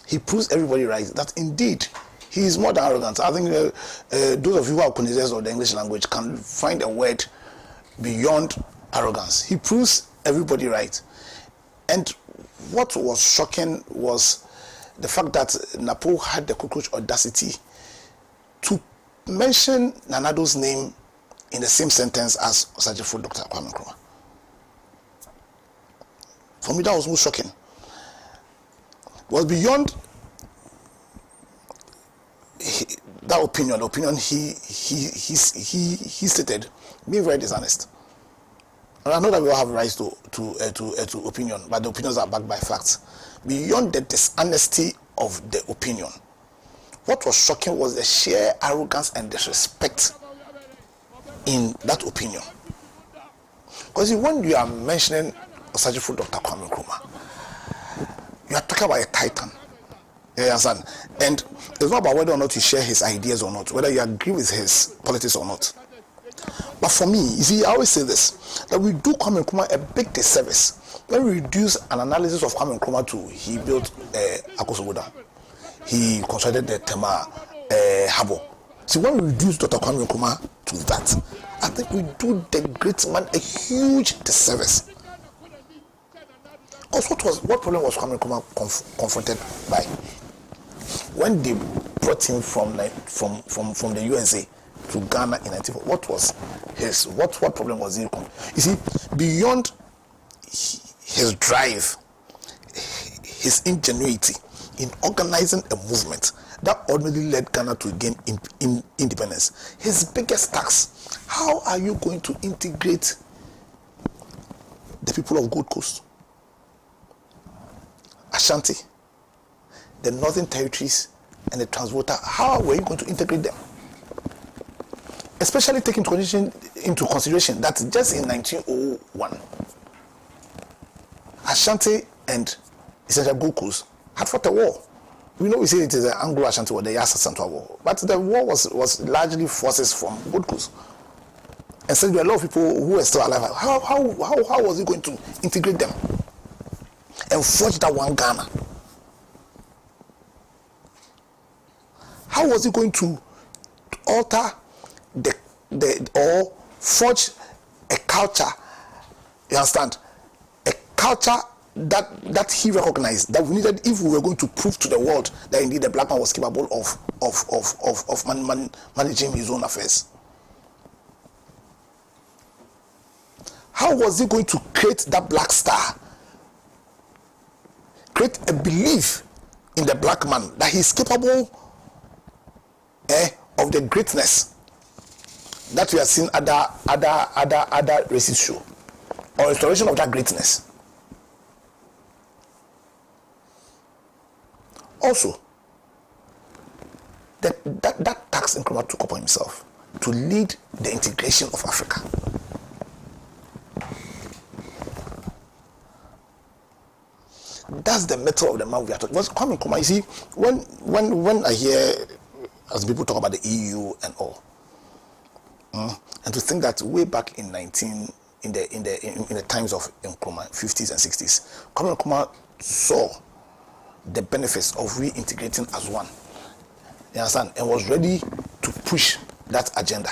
He proves everybody right that indeed he is more than arrogant. I think those of you who are connoisseurs of the English language can find a word beyond arrogance. He proves everybody right. And what was shocking was the fact that Napo had the cockroach audacity to mention Nanado's name in the same sentence as Osajifo Dr. Kwame Nkrumah. For me, that was most shocking. It was beyond that opinion. The opinion he stated, being very dishonest. And I know that we all have rights to opinion, but the opinions are backed by facts. Beyond the dishonesty of the opinion, what was shocking was the sheer arrogance and disrespect in that opinion. Because when you are mentioning Osajifo Dr. Kwame Nkrumah, you are talking about a titan. You understand? And it's not about whether or not you share his ideas or not, whether you agree with his politics or not. But for me, you see, I always say this, that we do Kwame Nkrumah a big disservice when we reduce an analysis of Kwame Nkrumah to he built Akosogoda, he constructed the Tema Harbor. See, when we reduce Dr. Kwame Nkrumah to that, I think we do the great man a huge disservice. Because what problem was Kwame Nkrumah confronted by? When they brought him from the USA to Ghana in 1940, what was what problem was he? You see, beyond his drive, his ingenuity in organizing a movement that ultimately led Ghana to gain independence, his biggest task: how are you going to integrate the people of Gold Coast, Ashanti, the Northern Territories, and the Transvolta? How were you going to integrate them? Especially taking into consideration that just in 1901, Ashanti and essentially Gold Coast had fought a war. we know we say it is the Anglo-Ashanti War, the Yasa-Santua War, but the war was largely forces from Gold Coast. And so there were a lot of people who were still alive. How was he going to integrate them and forge that one Ghana? How was he going to alter or forge a culture? You understand? A culture that he recognized that we needed if we were going to prove to the world that indeed the black man was capable of managing his own affairs. How was he going to create that black star? Create a belief in the black man that he is capable of the greatness that we have seen other races show, or restoration of that greatness. Also, that task Nkrumah took upon himself to lead the integration of Africa. That's the mettle of the man we are talking. Because Kwame Nkrumah, you see, when I hear as people talk about the EU and all, and to think that way back in the times of Nkrumah, 50s and 60s, Kwame Nkrumah saw the benefits of reintegrating as one. You understand? And was ready to push that agenda.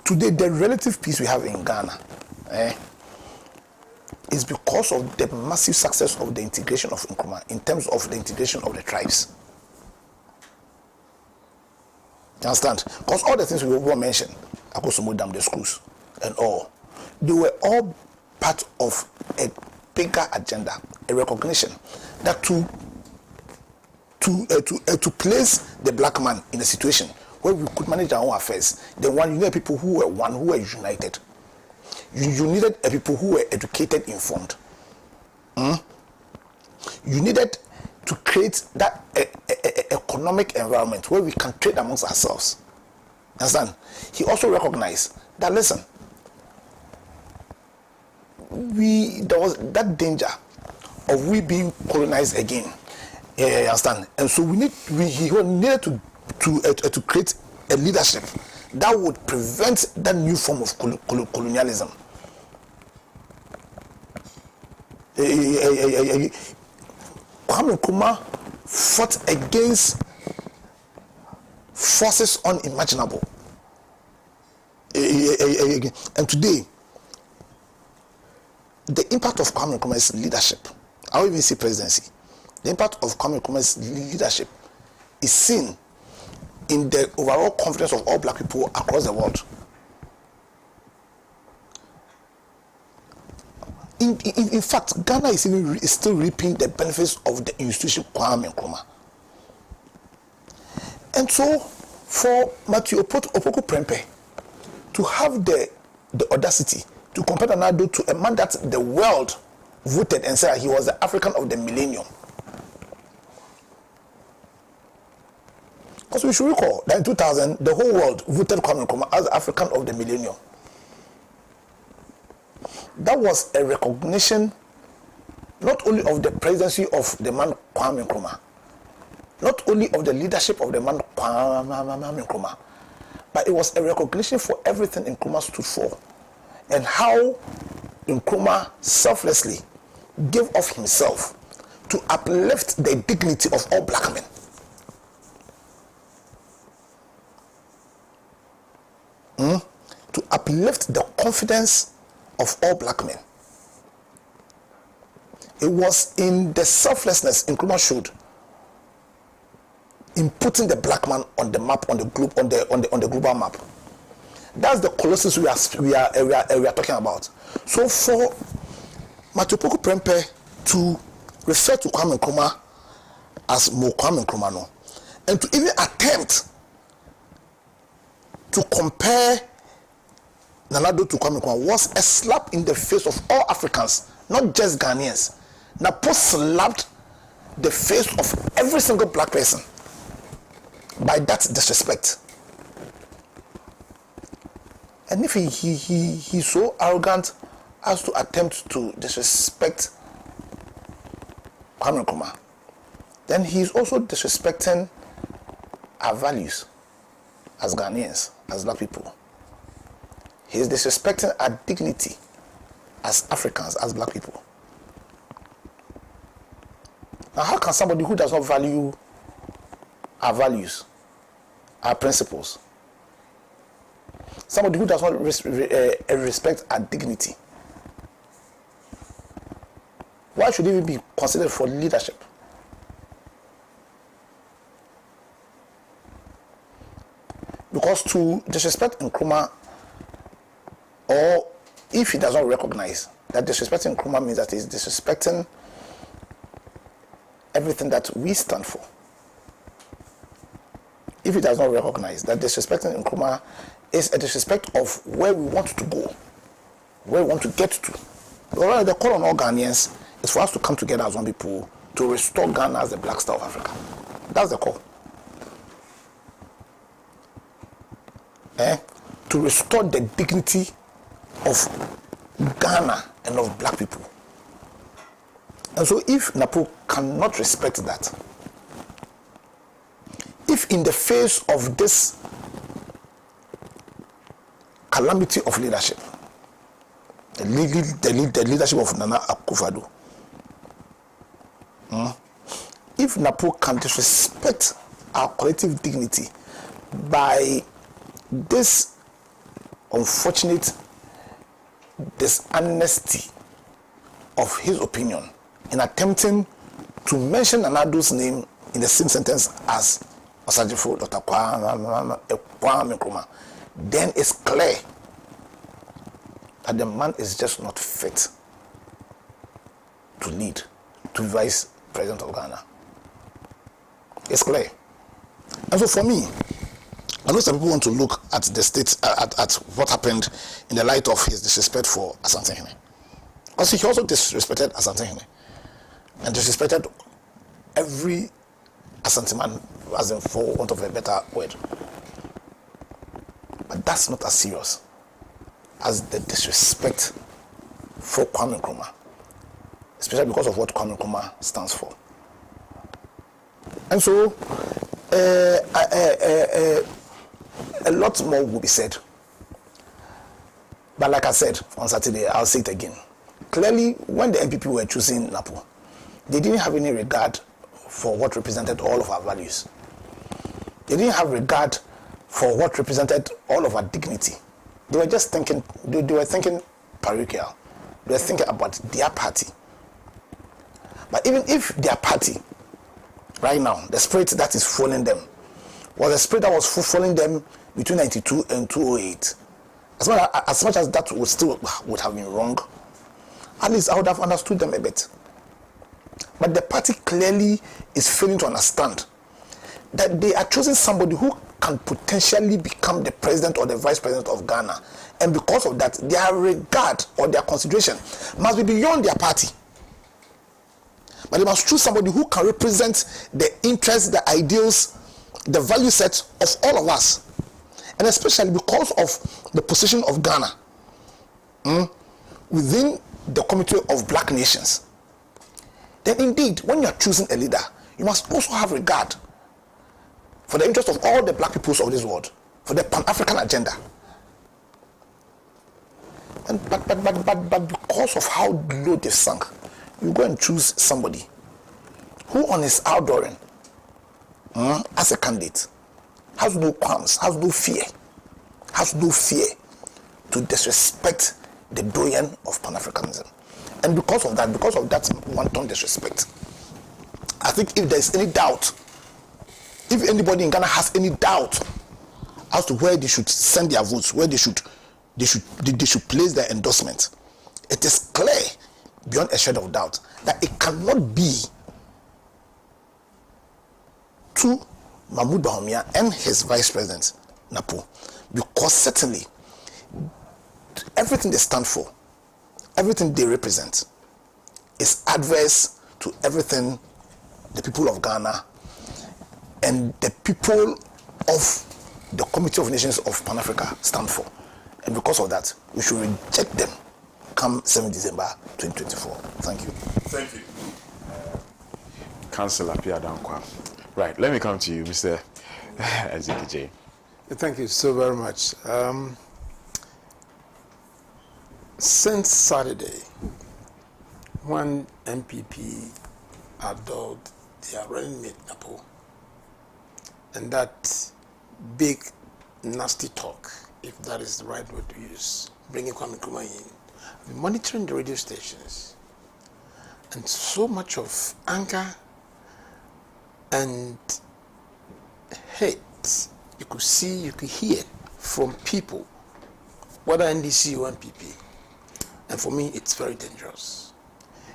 Today, the relative peace we have in Ghana, is because of the massive success of the integration of Nkrumah in terms of the integration of the tribes. You understand? Because all the things we were mentioned, Akosomo Dam, the schools, and all, they were all part of a bigger agenda, a recognition that to place the black man in a situation where we could manage our own affairs, then you needed people who were one, who were united. You needed a people who were educated, informed. You needed to create that economic environment where we can trade amongst ourselves. Understand? He also recognized that, listen, there was that danger of we being colonized again. You understand? And so he needed to create a leadership that would prevent that new form of colonialism. Kwame Nkrumah fought against forces unimaginable. And today, the impact of Kwame Nkrumah's leadership, I will even say presidency, the impact of Kwame Nkrumah's leadership is seen in the overall confidence of all black people across the world. In fact, Ghana is still reaping the benefits of the institution Kwame Nkrumah. And so, for Matthew Opoku Prempeh to have the audacity to compare Nado to a man that the world voted and said he was the African of the millennium. Because we should recall that in 2000, the whole world voted Kwame Nkrumah as the African of the millennium. That was a recognition not only of the presidency of the man Kwame Nkrumah, not only of the leadership of the man Kwame Nkrumah, but it was a recognition for everything Nkrumah stood for and how Nkrumah selflessly gave of himself to uplift the dignity of all black men. To uplift the confidence of all black men. It was in the selflessness Nkrumah showed in putting the black man on the map, on the globe, on the global map. That's the colossus we are talking about. So for Matthew Opoku Prempeh to refer to Kwame Nkrumah as Mo Kwame Nkrumah, no, and to even attempt to compare Nana-Addo to Kwame Nkrumah was a slap in the face of all Africans, not just Ghanaians. Napo slapped the face of every single black person by that disrespect. And if he's so arrogant as to attempt to disrespect Kwame Nkrumah, then he's also disrespecting our values as Ghanaians, as black people. He's disrespecting our dignity as Africans, as black people. Now, how can somebody who does not value our values, our principles, somebody who does not respect our dignity, why should he even be considered for leadership? Because to disrespect Nkrumah, or if he does not recognize that disrespecting Nkrumah means that he's disrespecting everything that we stand for. If he does not recognize that disrespecting Nkrumah is a disrespect of where we want to go, where we want to get to. The call on all Ghanaians is for us to come together as one people to restore Ghana as the black star of Africa. That's the call. To restore the dignity of Ghana and of black people. And so if NAPO cannot respect that, if in the face of this calamity of leadership, the leadership of Nana Akufo-Addo, if NAPO can disrespect our collective dignity by this unfortunate dishonesty of his opinion in attempting to mention Nanado's name in the same sentence as Osajifo Dr. Kwame Nkrumah, then it's clear that the man is just not fit to lead, to be vice president of Ghana. It's clear. And so for me, I know some people want to look at the state, at what happened in the light of his disrespect for Asante Hene. Because he also disrespected Asante Hene and disrespected every Asante man, as in for want of a better word. But that's not as serious as the disrespect for Kwame Nkrumah, especially because of what Kwame Nkrumah stands for. And so, a lot more will be said. But like I said on Saturday, I'll say it again. Clearly, when the MPP were choosing NAPO, they didn't have any regard for what represented all of our values. They didn't have regard for what represented all of our dignity. They were just thinking, they were thinking parochial. They were thinking about their party. But even if their party, right now, the spirit that is following them, was the spirit that was following them between 92 and 2008, as much as that would have been wrong, at least I would have understood them a bit. But the party clearly is failing to understand that they are choosing somebody who can potentially become the president or the vice president of Ghana. And because of that, their regard or their consideration must be beyond their party. But they must choose somebody who can represent the interests, the ideals, the value set of all of us. And especially because of the position of Ghana within the community of black nations. Then indeed, when you are choosing a leader, you must also have regard for the interest of all the black peoples of this world, for the Pan-African agenda. But because of how low they sunk, you go and choose somebody who on his outdooring as a candidate has no qualms, has no fear to disrespect the doyen of Pan-Africanism. And because of that wanton disrespect, I think if there's any doubt, if anybody in Ghana has any doubt as to where they should send their votes, where they should place their endorsement, it is clear beyond a shadow of doubt that it cannot be to Mahmoud Bawumia and his vice president NAPO, because certainly everything they stand for, everything they represent is adverse to everything the people of Ghana and the people of the Committee of Nations of Pan-Africa stand for. And because of that, we should reject them come 7 December 2024. Thank you. Thank you. Councillor Pierre Dankwa. Right, let me come to you, Mr. Ezekije. Thank you so very much. Since Saturday, when MPP adored their running mate Napo, and that big nasty talk, if that is the right word to use, bringing Kwame Nkrumah in, I've been monitoring the radio stations, and so much of anger and hate you could see, you could hear from people, whether NDC or MPP. And for me, it's very dangerous.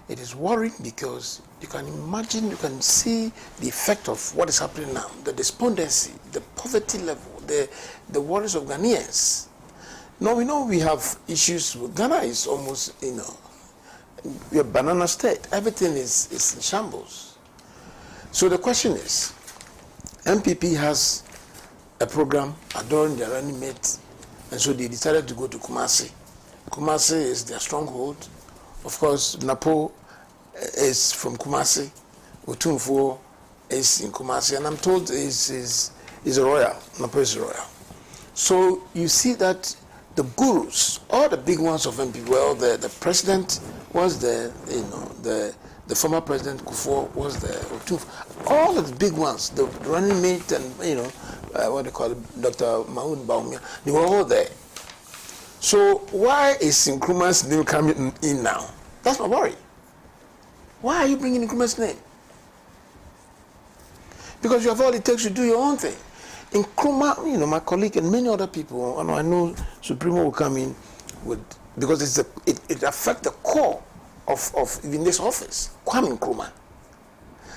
It is worrying because you can imagine, you can see the effect of what is happening now, the despondency, the poverty level, the worries of Ghanaians. Now we know we have issues. Ghana is almost, we're a banana state. Everything is in shambles. So the question is, MPP has a program adoring their running mate, and so they decided to go to Kumasi. Kumasi is their stronghold. Of course, Napo is from Kumasi. Otumfuo is in Kumasi, and I'm told is a royal. Napo is a royal. So you see that the gurus, all the big ones of MPP, well, the president was there, the former president Kufuor was there, all of the big ones, the running mate and, what they call it, Dr. Mahmoud Baumia, they were all there. So why is Nkrumah's name coming in now? That's my worry. Why are you bringing Nkrumah's name? Because you have all it takes to do your own thing. Nkrumah, my colleague and many other people, and I know Supremo will come in with, because it affects the core of even this office, Kwame Nkrumah.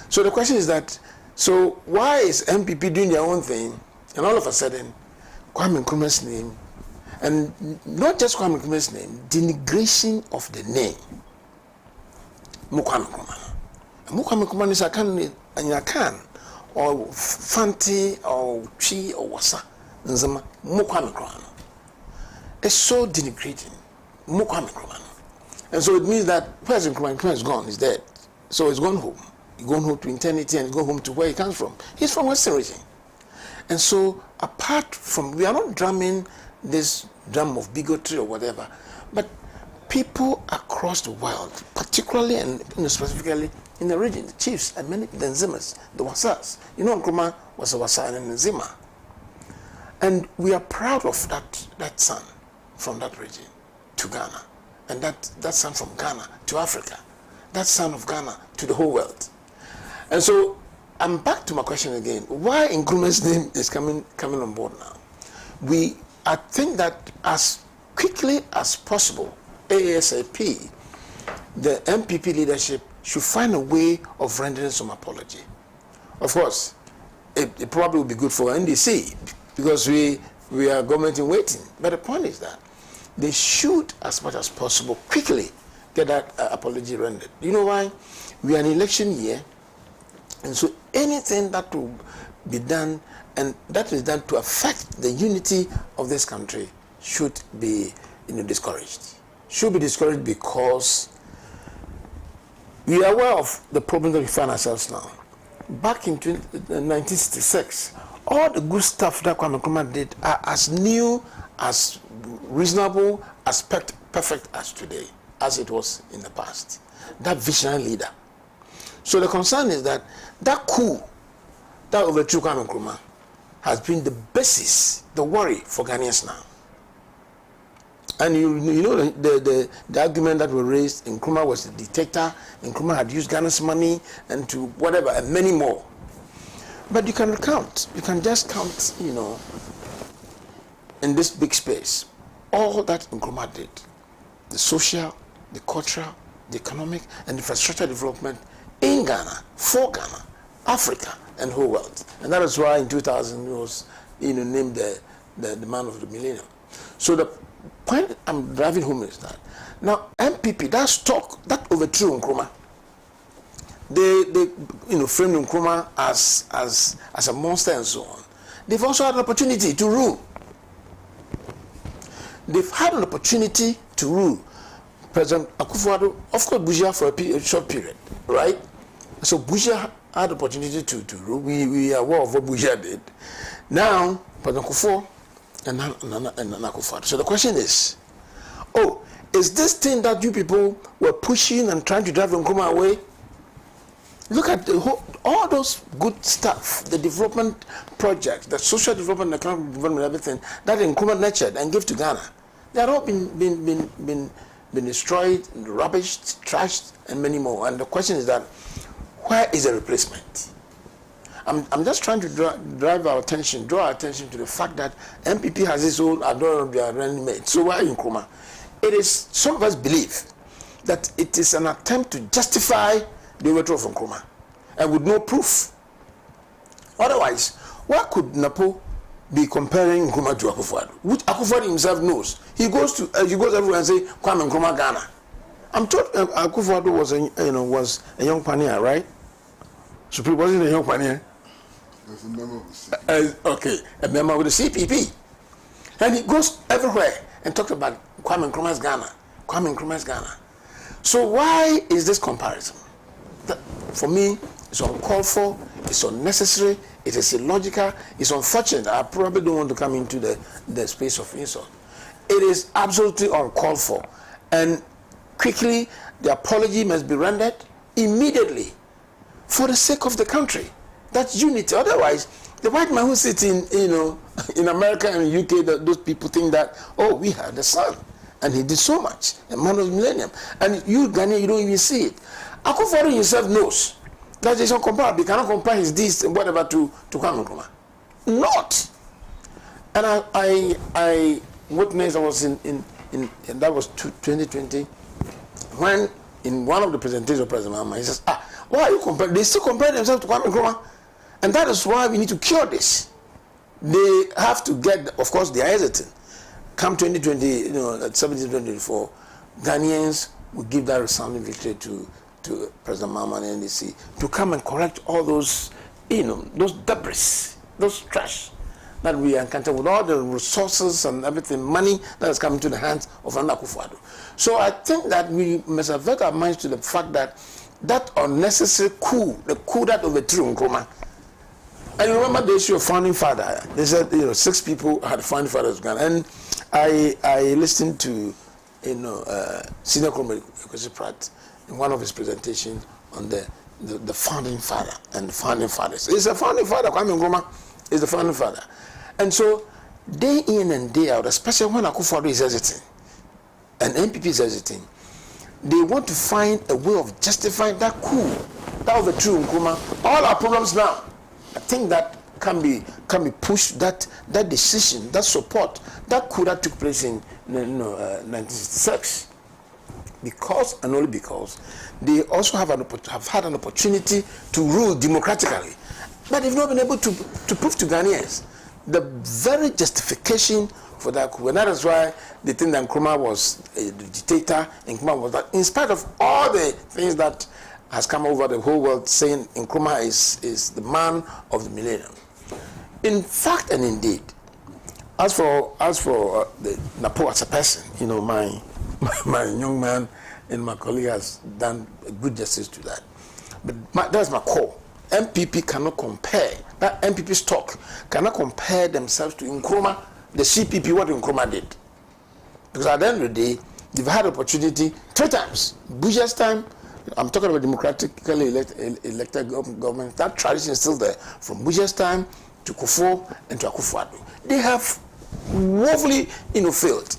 So the question is that, so why is MPP doing their own thing, and all of a sudden, Kwame Nkrumah's name, and not just Kwame Nkrumah's name, denigration of the name, Kwame Nkrumah. Kwame Nkrumah is a can, or Fanti, or Chi, or Wasa, Nzama, Kwame Nkrumah. It's so denigrating, Kwame Nkrumah. And so it means that President Nkrumah is gone, he's dead. So he's gone home. He's gone home to eternity and he's gone home to where he comes from. He's from Western region. And so apart from, we are not drumming this drum of bigotry or whatever, but people across the world, particularly and specifically in the region, the chiefs and many, the Nzimas, the Wasas. Nkrumah was a Wasa and a Nzima. And we are proud of that son from that region to Ghana. And that son from Ghana to Africa. That son of Ghana to the whole world. And so I'm back to my question again. Why Nkrumah's name is coming on board now? I think that as quickly as possible, ASAP, the MPP leadership should find a way of rendering some apology. Of course, it probably would be good for NDC because we are government in waiting. But the point is that they should, as much as possible, quickly get that apology rendered. You know why? We are in election year, and so anything that will be done, and that is done to affect the unity of this country, should be discouraged. Should be discouraged because we are aware of the problem that we find ourselves now. Back in 1966, all the good stuff that Kwame Nkrumah did are as new, as reasonable, as perfect as today, as it was in the past. That visionary leader. So the concern is that coup that overthrew Kwame Nkrumah has been the basis, the worry for Ghanaians now. And you know the argument that was raised, Nkrumah was a dictator, Nkrumah had used Ghana's money and to whatever, and many more. But you can just count, in this big space, all that Nkrumah did, the social, the cultural, the economic, and infrastructure development in Ghana, for Ghana, Africa, and whole world. And that is why in 2000 he was named the man of the millennium. So the point I'm driving home is that now MPP, that stock that overthrew Nkrumah, they framed Nkrumah as a monster and so on. They've also had an opportunity to rule. They've had an opportunity to rule. President Akufo-Addo, of course, Busia for a short period, right? So Busia had the opportunity to rule. We are aware of what Buja did. Now, President Kufuor and Akufo-Addo. So the question is, is this thing that you people were pushing and trying to drive Nkrumah away? Look at all those good stuff, the development projects, the social development, the economic development, everything that Nkrumah nurtured and gave to Ghana. They are all been destroyed, rubbished, trashed, and many more. And the question is that, where is the replacement? I'm just trying to draw our attention to the fact that MPP has its own adorable running mate. So why Nkrumah? It is, some of us believe that it is an attempt to justify the overthrow of Nkrumah, and with no proof. Otherwise, why could Napo be comparing Nkrumah to Akufo-Addo, which Akufo-Addo himself knows? He goes everywhere and say, Kwame Nkrumah Ghana. I'm told Akufo-Addo was a young pioneer, right? Supreme wasn't a young pioneer. As a member of the CPP. Okay, a member of the CPP. And he goes everywhere and talks about Kwame Nkrumah's Ghana. Kwame Nkrumah's Ghana. So why is this comparison? For me, it's uncalled for, it's unnecessary, it is illogical, it's unfortunate. I probably don't want to come into the space of insult. It is absolutely uncalled for. And quickly, the apology must be rendered immediately for the sake of the country. That's unity. Otherwise, the white man who sits in America and UK, those people think that, we have the son, and he did so much, a man of the millennium. And you, Ghanaian, you don't even see it. Akufo-Addo himself knows that it's uncomparable. He cannot compare his deeds and whatever to Kwame Nkrumah. Not. And I witnessed, I was in that was 2020, when in one of the presentations of President Mahama, he says, why are you comparing? They still compare themselves to Kwame Nkrumah. And that is why we need to cure this. They have to get, of course, they are hesitant. Come 2020, at 2024, Ghanaians will give that resounding victory to President Mahama and NDC to come and correct all those, those debris, those trash that we encounter with all the resources and everything, money that has come into the hands of Akufo-Addo. So I think that we must avert our minds to the fact that that unnecessary coup, the coup that overthrew Nkrumah. And you remember the issue of founding father. They said 6 people had founding fathers of Ghana, and I listened to Senior Colonel Pratt in one of his presentations on the founding father and the founding fathers. It's a founding father. Kwame Nkrumah is the founding father, and so day in and day out, especially when Akufo-Addo is hesitating and MPP is hesitating, they want to find a way of justifying that coup, that overthrew Nkrumah. All our problems now, I think that can be pushed, that decision, that support, that coup that took place in 1966, because and only because they also have had an opportunity to rule democratically, but they've not been able to prove to Ghanaians the very justification for that coup. And that is why they think that Nkrumah was a dictator, Nkrumah was that, in spite of all the things that has come over the whole world saying Nkrumah is the man of the millennium. In fact and indeed, as for the Napo as a person, my young man and my colleague has done good justice to that. But that's my core. MPP cannot compare, that MPP stock cannot compare themselves to Nkrumah, the CPP, what Nkrumah did. Because at the end of the day, they've had opportunity 3 times. Buja's time, I'm talking about democratically elected government, that tradition is still there. From Buja's time to Kufuor and to Akufo-Addo. They have woefully failed.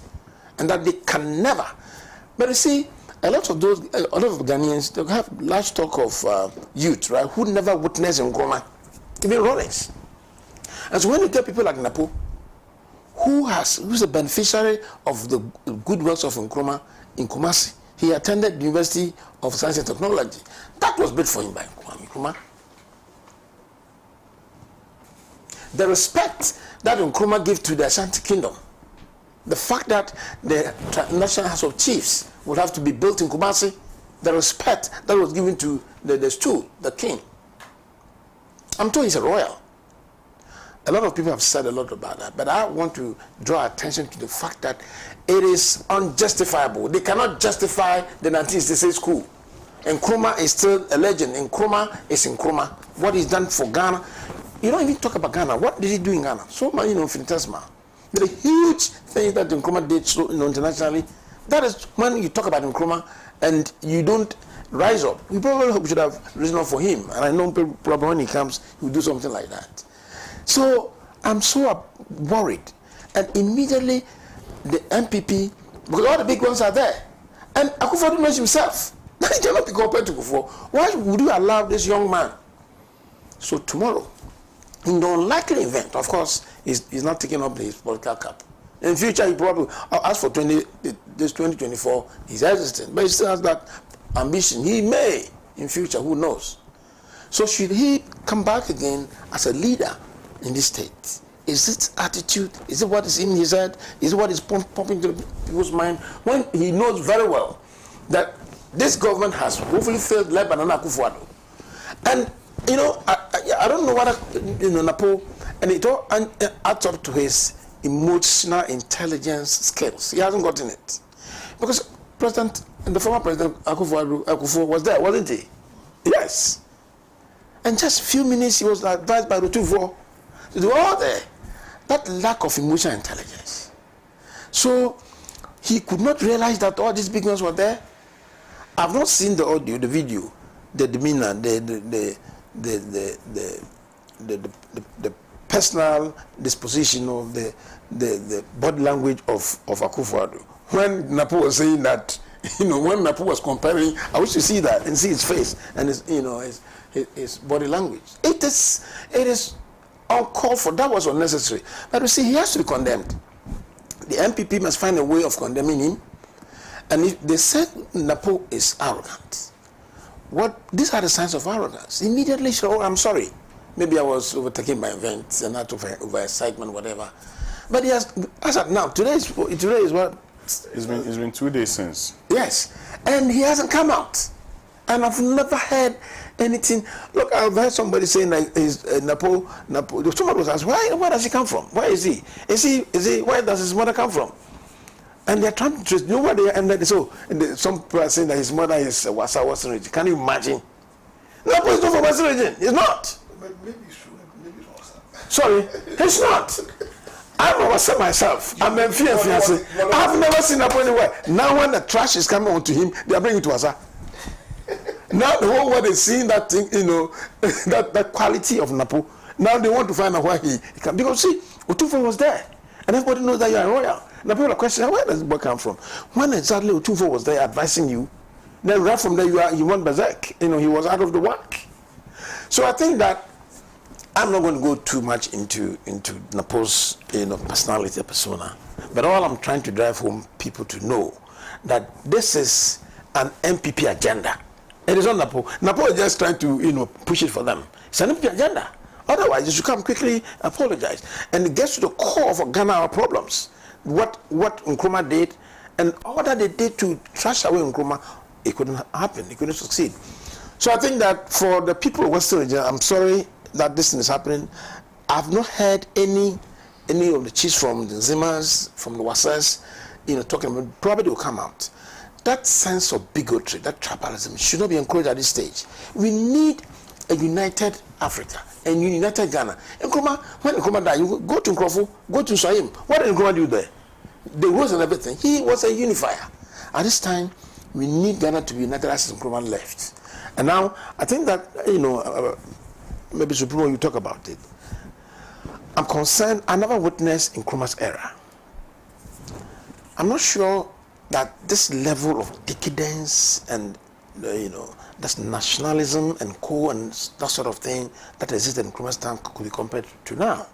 And that they can never. But you see, a lot of Ghanaians, they have large stock of youth, right, who never witnessed Nkrumah, even Rollins. And so when you get people like Napo, who's a beneficiary of the good works of Nkrumah in Kumasi, he attended the University of Science and Technology. That was built for him by Nkrumah. The respect that Nkrumah gave to the Ashanti Kingdom, the fact that the National House of Chiefs would have to be built in Kumasi, the respect that was given to the stool, the king. I'm told he's a royal. A lot of people have said a lot about that, but I want to draw attention to the fact that it is unjustifiable. They cannot justify the 1966 coup. Nkrumah is still a legend. Nkrumah is Nkrumah. What he's done for Ghana. You don't even talk about Ghana. What did he do in Ghana? So much, infinitesimal. The huge thing that Nkrumah did so, internationally, that is when you talk about Nkrumah and you don't rise up. We probably should have risen up for him. And I know probably when he comes, he'll do something like that. So I'm so worried. And immediately the MPP, because all the big ones are there. And Akufo-Addo knows himself. That he cannot be compared to Akufo. Why would you allow this young man? So tomorrow, in the unlikely event, of course, he's not taking up his political cap. In future, he probably, as for this 2024, he's hesitant, but he still has that ambition. He may, in future, who knows? So should he come back again as a leader in this state? Is it attitude? Is it what is in his head? Is it what is pumping to people's mind? When he knows very well that this government has woefully failed Lebanon and Akufo-Addo. And, I don't know what, Napo, and it all adds up to his emotional intelligence skills. He hasn't gotten it. Because the former President Akufo was there, wasn't he? Yes. And just a few minutes, he was advised by Rutufo. They were all there. That lack of emotional intelligence. So he could not realize that all these big ones were there. I've not seen the audio, the video, the demeanor, the personal disposition of the body language of Akufo-Addo. When Napo was saying that, when Napo was comparing, I wish to see that and see his face and his body language. It is uncalled for. That was unnecessary. But you see, he has to be condemned. The MPP must find a way of condemning him. And if they said Napo is arrogant, these are the signs of arrogance. Immediately, I'm sorry. Maybe I was overtaken by events and not over excitement, whatever. But he has, as of now, today is what? It's been 2 days since. Yes. And he hasn't come out. And I've never heard anything. Look, I've heard somebody saying that he's Napo. Somebody was asked, where does he come from? Where is he? Where does his mother come from? And they're trying to trace nobody. And some people are saying that his mother is Wasa Western region. Can you imagine? Napo is not from Western region. He's not. But maybe it's true. Maybe it's Wasa. Sorry, he's not. I'm a Wasa myself. I'm a fiancé. I've never seen Napo anywhere. Now when the trash is coming onto him, they are bringing it to Wasa. Now the whole world is seeing that thing, that quality of Napo. Now they want to find out why he can. Because see, Otufo was there. And everybody knows that you are royal. Now people are questioning, where does the boy come from? When exactly Otufo was there advising you, then right from there you went berserk. He was out of the work. So I think that I'm not going to go too much into Napo's personality, persona. But all I'm trying to drive home people to know that this is an MPP agenda. It is not Napo. Napo is just trying to push it for them. It's an MPP agenda. Otherwise, you should come quickly apologize. And it gets to the core of Ghana our problems. What Nkrumah did and all that they did to trash away Nkrumah, it couldn't happen. It couldn't succeed. So I think that for the people of Western region, I'm sorry that this thing is happening. I've not heard any of the chiefs from the Zimas, from the Wasas, talking about, probably they will come out. That sense of bigotry, that tribalism should not be encouraged at this stage. We need a united Africa, a united Ghana. Nkrumah, when Nkrumah died, you go to Nkrofo, go to Swahim. What did Nkrumah do there? The rules and everything. He was a unifier. At this time, we need Ghana to be united as Nkrumah left. And now, I think that, maybe Supremo, you talk about it. I'm concerned, I never witnessed Nkrumah's era. I'm not sure that this level of decadence and, this nationalism and and that sort of thing that existed in Nkrumah's time could be compared to now.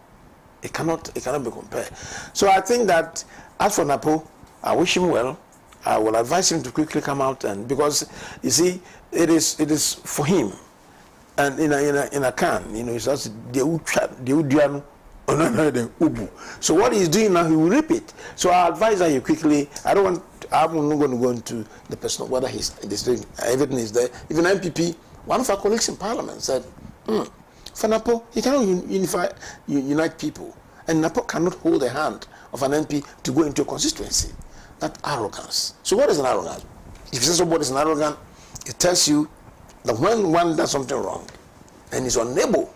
It cannot be compared. So I think that, as for Napo, I wish him well. I will advise him to quickly come out, and because you see, it is for him, and in a can, it's just the so what he's doing now, he will repeat. So I advise that you quickly. I'm not going to go into the personal whether he's doing everything is there. Even MPP, one of our colleagues in Parliament said, for Napo, he cannot unite people, and Napo cannot hold the hand of an MP to go into a constituency. That arrogance. So what is an arrogance? If you say somebody is an arrogant, It tells you that when one does something wrong and is unable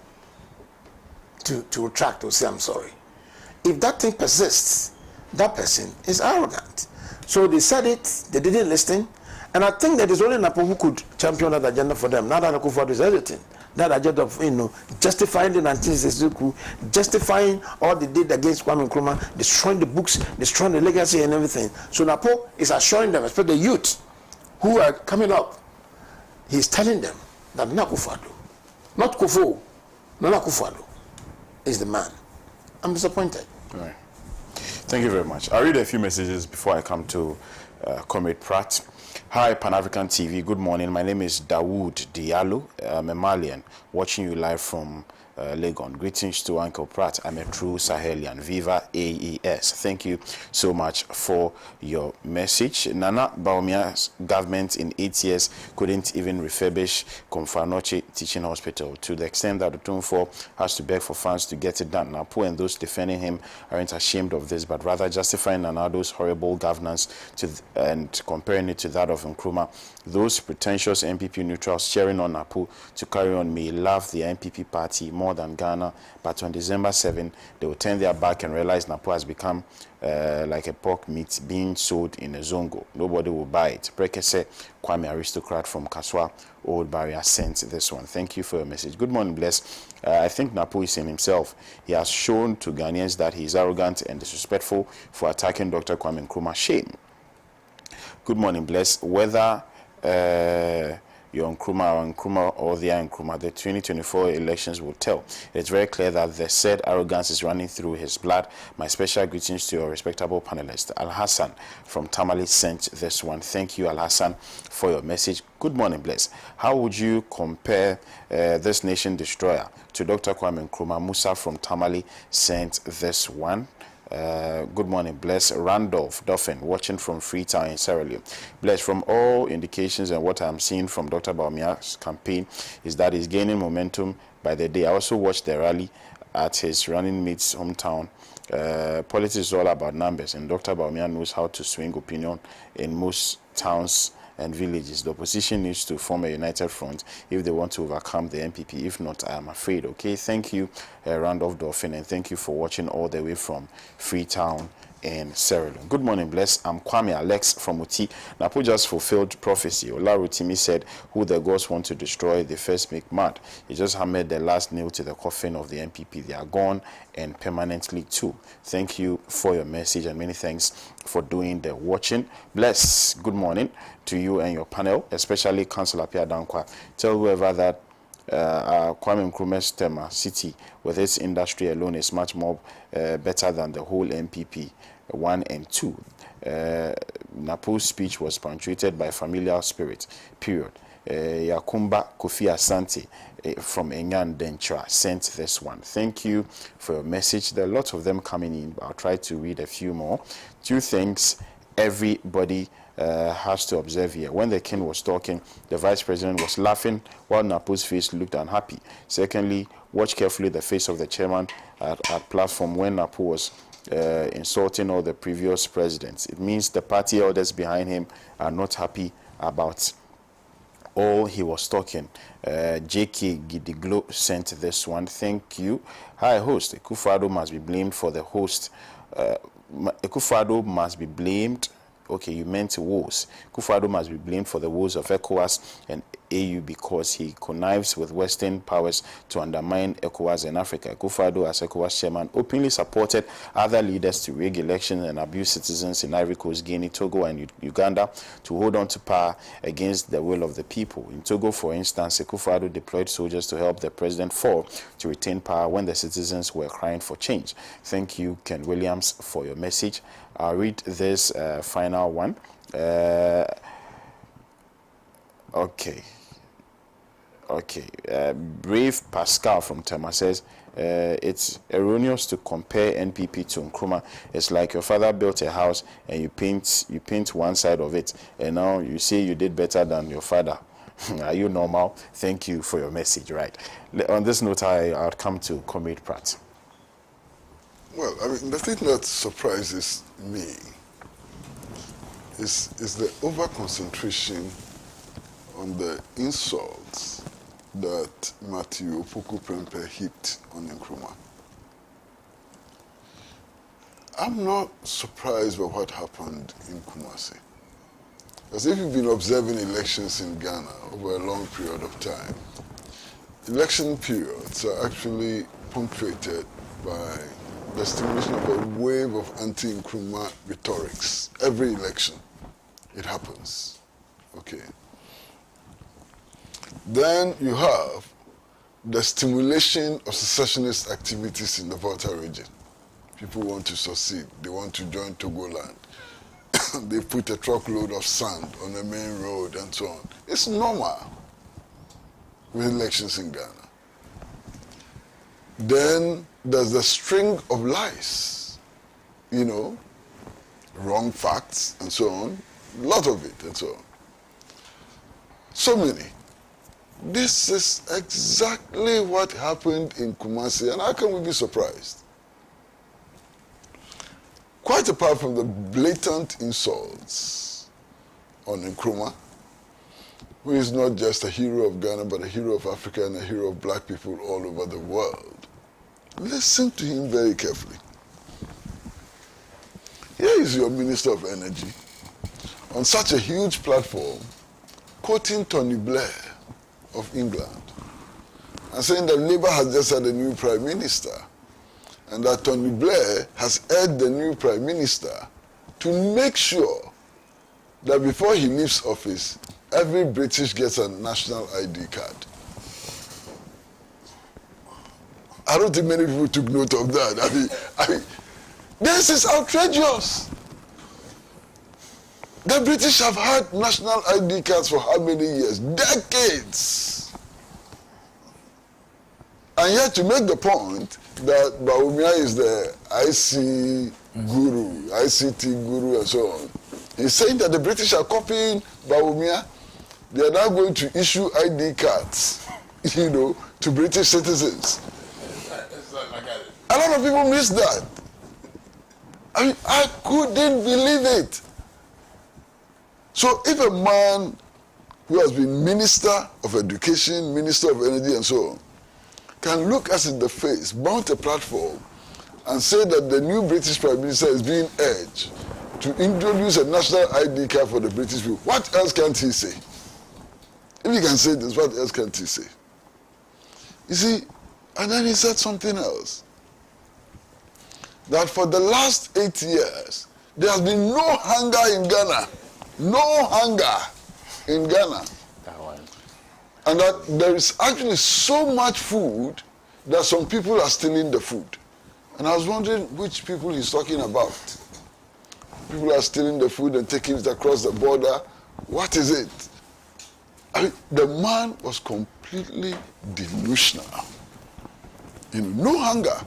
to retract or say, I'm sorry, if that thing persists, that person is arrogant. So they said it, they didn't listen, and I think that it's only Napo who could champion that agenda for them. Not that Akufo-Addo is editing. That agenda of, justifying the 1962, justifying all they did against Kwame Nkrumah, destroying the books, destroying the legacy and everything. So Napo is assuring them, especially the youth who are coming up, he's telling them that Akufo-Addo, not Kufo, not Akufo-Addo, is the man. I'm disappointed. All right. Thank you very much. I'll read a few messages before I come to Comrade Pratt. Hi, Pan-African TV. Good morning. My name is Dawood Diallo. I'm a Malian, watching you live from Legon. Greetings to Uncle Pratt. I'm a true Sahelian. Viva AES. Thank you so much for your message. Nana Baumia's government in 8 years couldn't even refurbish Komfanoche Teaching Hospital, to the extent that Otumfuo has to beg for funds to get it done. Napo and those defending him aren't ashamed of this, but rather justifying Nanado's horrible governance and comparing it to that of Nkrumah. Those pretentious MPP neutrals cheering on Napo to carry on may love the MPP party more than Ghana, but on December 7, they will turn their back and realize Napo has become like a pork meat being sold in a zongo. Nobody will buy it. Brekese Kwame Aristocrat from Kaswa Old Barrier sent this one. Thank you for your message. Good morning, Bless. I think Napo is in himself. He has shown to Ghanaians that he is arrogant and disrespectful for attacking Dr. Kwame Nkrumah. Shame. Good morning, Bless. Whether you're Nkrumah or the Nkrumah, the 2024 elections will tell. It's very clear that the said arrogance is running through his blood. My special greetings to your respectable panelist. Al Hassan from Tamale sent this one. Thank you, Al Hassan, for your message. Good morning, Bless. How would you compare this nation destroyer to Dr. Kwame Nkrumah? Musa from Tamale sent this one. Good morning, Bless. Randolph Dauphin, watching from Freetown in Sierra Leone. Bless, from all indications and what I'm seeing from Dr. Baumia's campaign is that he's gaining momentum by the day. I also watched the rally at his running mate's hometown. Politics is all about numbers, and Dr. Baumia knows how to swing opinion in most towns and villages. The opposition needs to form a united front if they want to overcome the MPP. If not, I am afraid. Okay, thank you, Randolph Dauphin, and thank you for watching all the way from Freetown in Sierra Leone. Good morning, Bless. I'm Kwame Alex from Uti. Napo just fulfilled prophecy. Olarutimi said, who the gods want to destroy, they first make mad. He just hammered the last nail to the coffin of the MPP. They are gone, and permanently too. Thank you for your message, and many thanks for doing the watching. Bless. Good morning to you and your panel, especially Councillor Pia Dankwa. Tell whoever that Kwame Nkrumah's Tema city with its industry alone is much more better than the whole MPP 1 and 2. Napo's speech was punctuated by familiar spirit, period. Yakumba Kofi Asante from Enyan Dentra sent this one. Thank you for your message. There are lots of them coming in, but I'll try to read a few more. 2 things everybody has to observe here. When the king was talking, the vice president was laughing while Napo's face looked unhappy. Secondly, watch carefully the face of the chairman at platform when Napo was insulting all the previous presidents. It means the party elders behind him are not happy about all he was talking. J.K. Gidiglo sent this one. Thank you. Hi, host. Akufo-Addo must be blamed for the host. Akufo-Addo must be blamed. Okay, you meant woes. Akufo-Addo must be blamed for the woes of ECOWAS and AU because he connives with Western powers to undermine ECOWAS and Africa. Akufo-Addo, as ECOWAS chairman, openly supported other leaders to rig elections and abuse citizens in Ivory Coast, Guinea, Togo, and Uganda to hold on to power against the will of the people. In Togo, for instance, Akufo-Addo deployed soldiers to help the president fall to retain power when the citizens were crying for change. Thank you, Ken Williams, for your message. I'll read this final one. Okay. Brave Pascal from Tema says, it's erroneous to compare NPP to Nkrumah. It's like your father built a house and you paint one side of it, and now you say you did better than your father. Are you normal? Thank you for your message. Right. On this note, I'll come to Comrade Pratt. Well, I mean, the thing that surprises me is the over-concentration on the insults that Matthew Opoku Prempeh heaped on Nkrumah. I'm not surprised by what happened in Kumasi. Because if you've been observing elections in Ghana over a long period of time, election periods are actually punctuated by the stimulation of a wave of anti-Nkrumah rhetorics. Every election, it happens. Okay. Then you have the stimulation of secessionist activities in the Volta region. People want to succeed. They want to join Togoland. They put a truckload of sand on the main road and so on. It's normal with elections in Ghana. Then there's the string of lies, you know, wrong facts and so on, a lot of it and so on. So many. This is exactly what happened in Kumasi, and how can we be surprised? Quite apart from the blatant insults on Nkrumah, who is not just a hero of Ghana, but a hero of Africa and a hero of black people all over the world. Listen to him very carefully. Here is your Minister of Energy on such a huge platform, quoting Tony Blair of England and saying that Labour has just had a new Prime Minister and that Tony Blair has urged the new Prime Minister to make sure that before he leaves office, every British gets a national ID card. I don't think many people took note of that. I mean, this is outrageous. The British have had national ID cards for how many years? Decades. And yet to make the point that Bawumia is the ICT guru and so on, he's saying that the British are copying Bawumia. They are now going to issue ID cards, you know, to British citizens. A lot of people miss that. I mean, I couldn't believe it. So if a man who has been Minister of Education, Minister of Energy and so on, can look us in the face, mount a platform and say that the new British Prime Minister is being urged to introduce a national ID card for the British people, what else can't he say? If he can say this, what else can't he say? You see, and then he said something else. That for the last 8 years, there has been no hunger in Ghana. No hunger in Ghana. And that there is actually so much food that some people are stealing the food. And I was wondering which people he's talking about. People are stealing the food and taking it across the border. What is it? I mean, the man was completely delusional. You know, no hunger.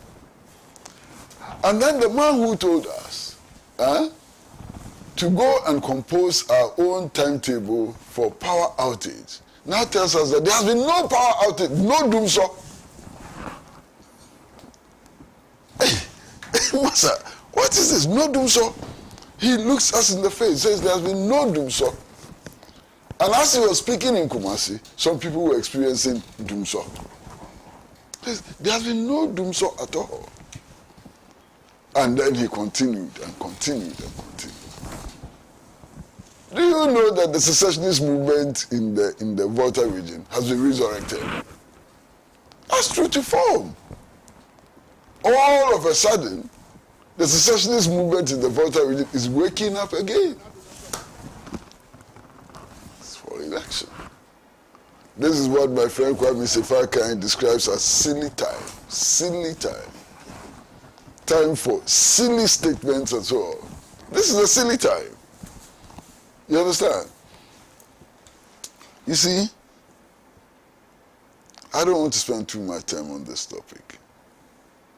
And then the man who told us to go and compose our own timetable for power outage now tells us that there has been no power outage, no doomsor. Hey, Master, what is this? No doomsor? He looks us in the face, says there has been no doomsor. And as he was speaking in Kumasi, some people were experiencing doomsor. There has been no doomsor at all. And then he continued and continued and continued. Do you know that the secessionist movement in the Volta region has been resurrected? That's true to form. All of a sudden, the secessionist movement in the Volta region is waking up again. It's for election. This is what my friend Kwame Sefakai describes as silly time. Silly time. Time for silly statements and so on. This is a silly time. You understand? You see, I don't want to spend too much time on this topic.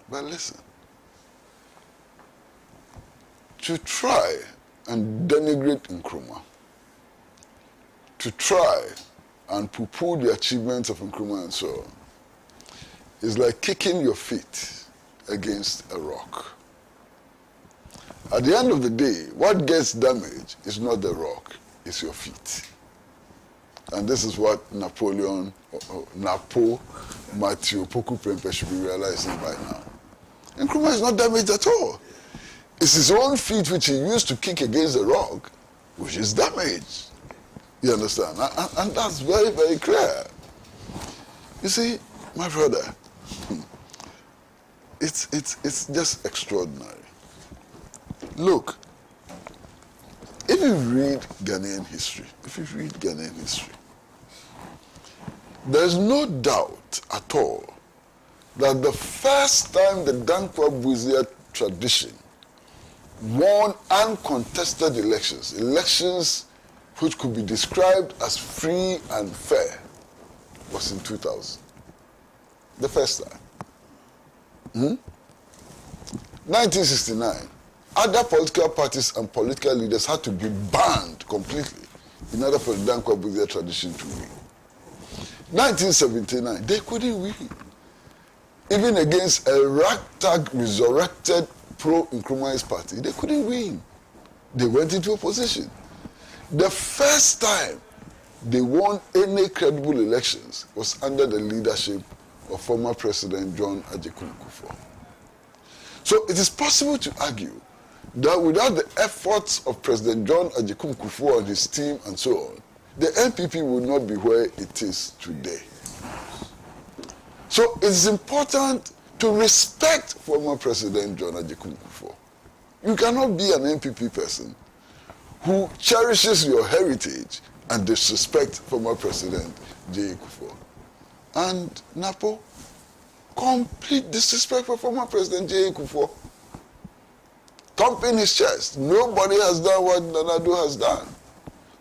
But listen, to try and denigrate Nkrumah, to try and poo-poo the achievements of Nkrumah and so on, is like kicking your feet against a rock. At the end of the day, what gets damaged is not the rock, it's your feet. And this is what Napoleon, Matthew Poku Prempe should be realizing by now. Nkrumah is not damaged at all. It's his own feet which he used to kick against the rock, which is damaged. You understand? And that's very, very clear. You see, my brother, it's just extraordinary. Look, if you read Ghanaian history, there's no doubt at all that the first time the Dankwa-Busia tradition won uncontested elections which could be described as free and fair, was in 2000. The first time. 1969, other political parties and political leaders had to be banned completely in order for the Dankwa-Busia tradition to win. 1979, they couldn't win. Even against a ragtag resurrected pro-Nkrumah's party, they couldn't win. They went into opposition. The first time they won any credible elections was under the leadership of former President John Agyekum Kufuor. So it is possible to argue that without the efforts of President John Agyekum Kufuor and his team and so on, the NPP would not be where it is today. So it is important to respect former President John Agyekum Kufuor. You cannot be an NPP person who cherishes your heritage and disrespect former President J. Kufuor. And Napo, complete disrespect for former President J. Kufuor. Thumping his chest. Nobody has done what Nanado has done.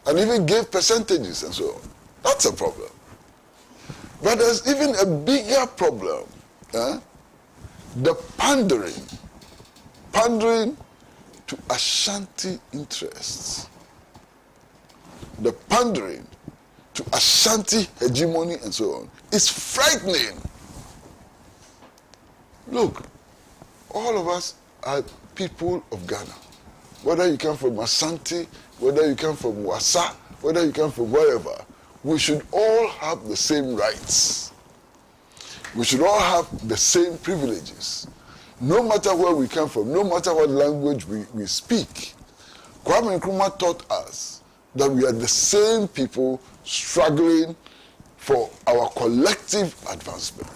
And even gave percentages and so on. That's a problem. But there's even a bigger problem. The pandering to Ashanti interests. The pandering to Ashanti hegemony and so on is frightening. Look, all of us are people of Ghana. Whether you come from Ashanti, whether you come from Wassa, whether you come from wherever, we should all have the same rights. We should all have the same privileges. No matter where we come from, no matter what language we speak. Kwame Nkrumah taught us that we are the same people struggling for our collective advancement.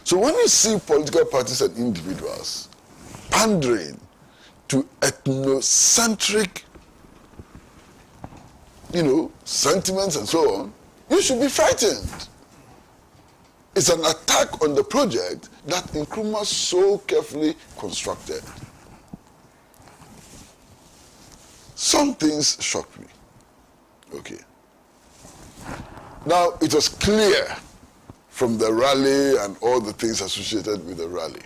So when you see political parties and individuals pandering to ethnocentric, sentiments and so on, you should be frightened. It's an attack on the project that Nkrumah so carefully constructed. Some things shocked me. Okay. Now, it was clear from the rally and all the things associated with the rally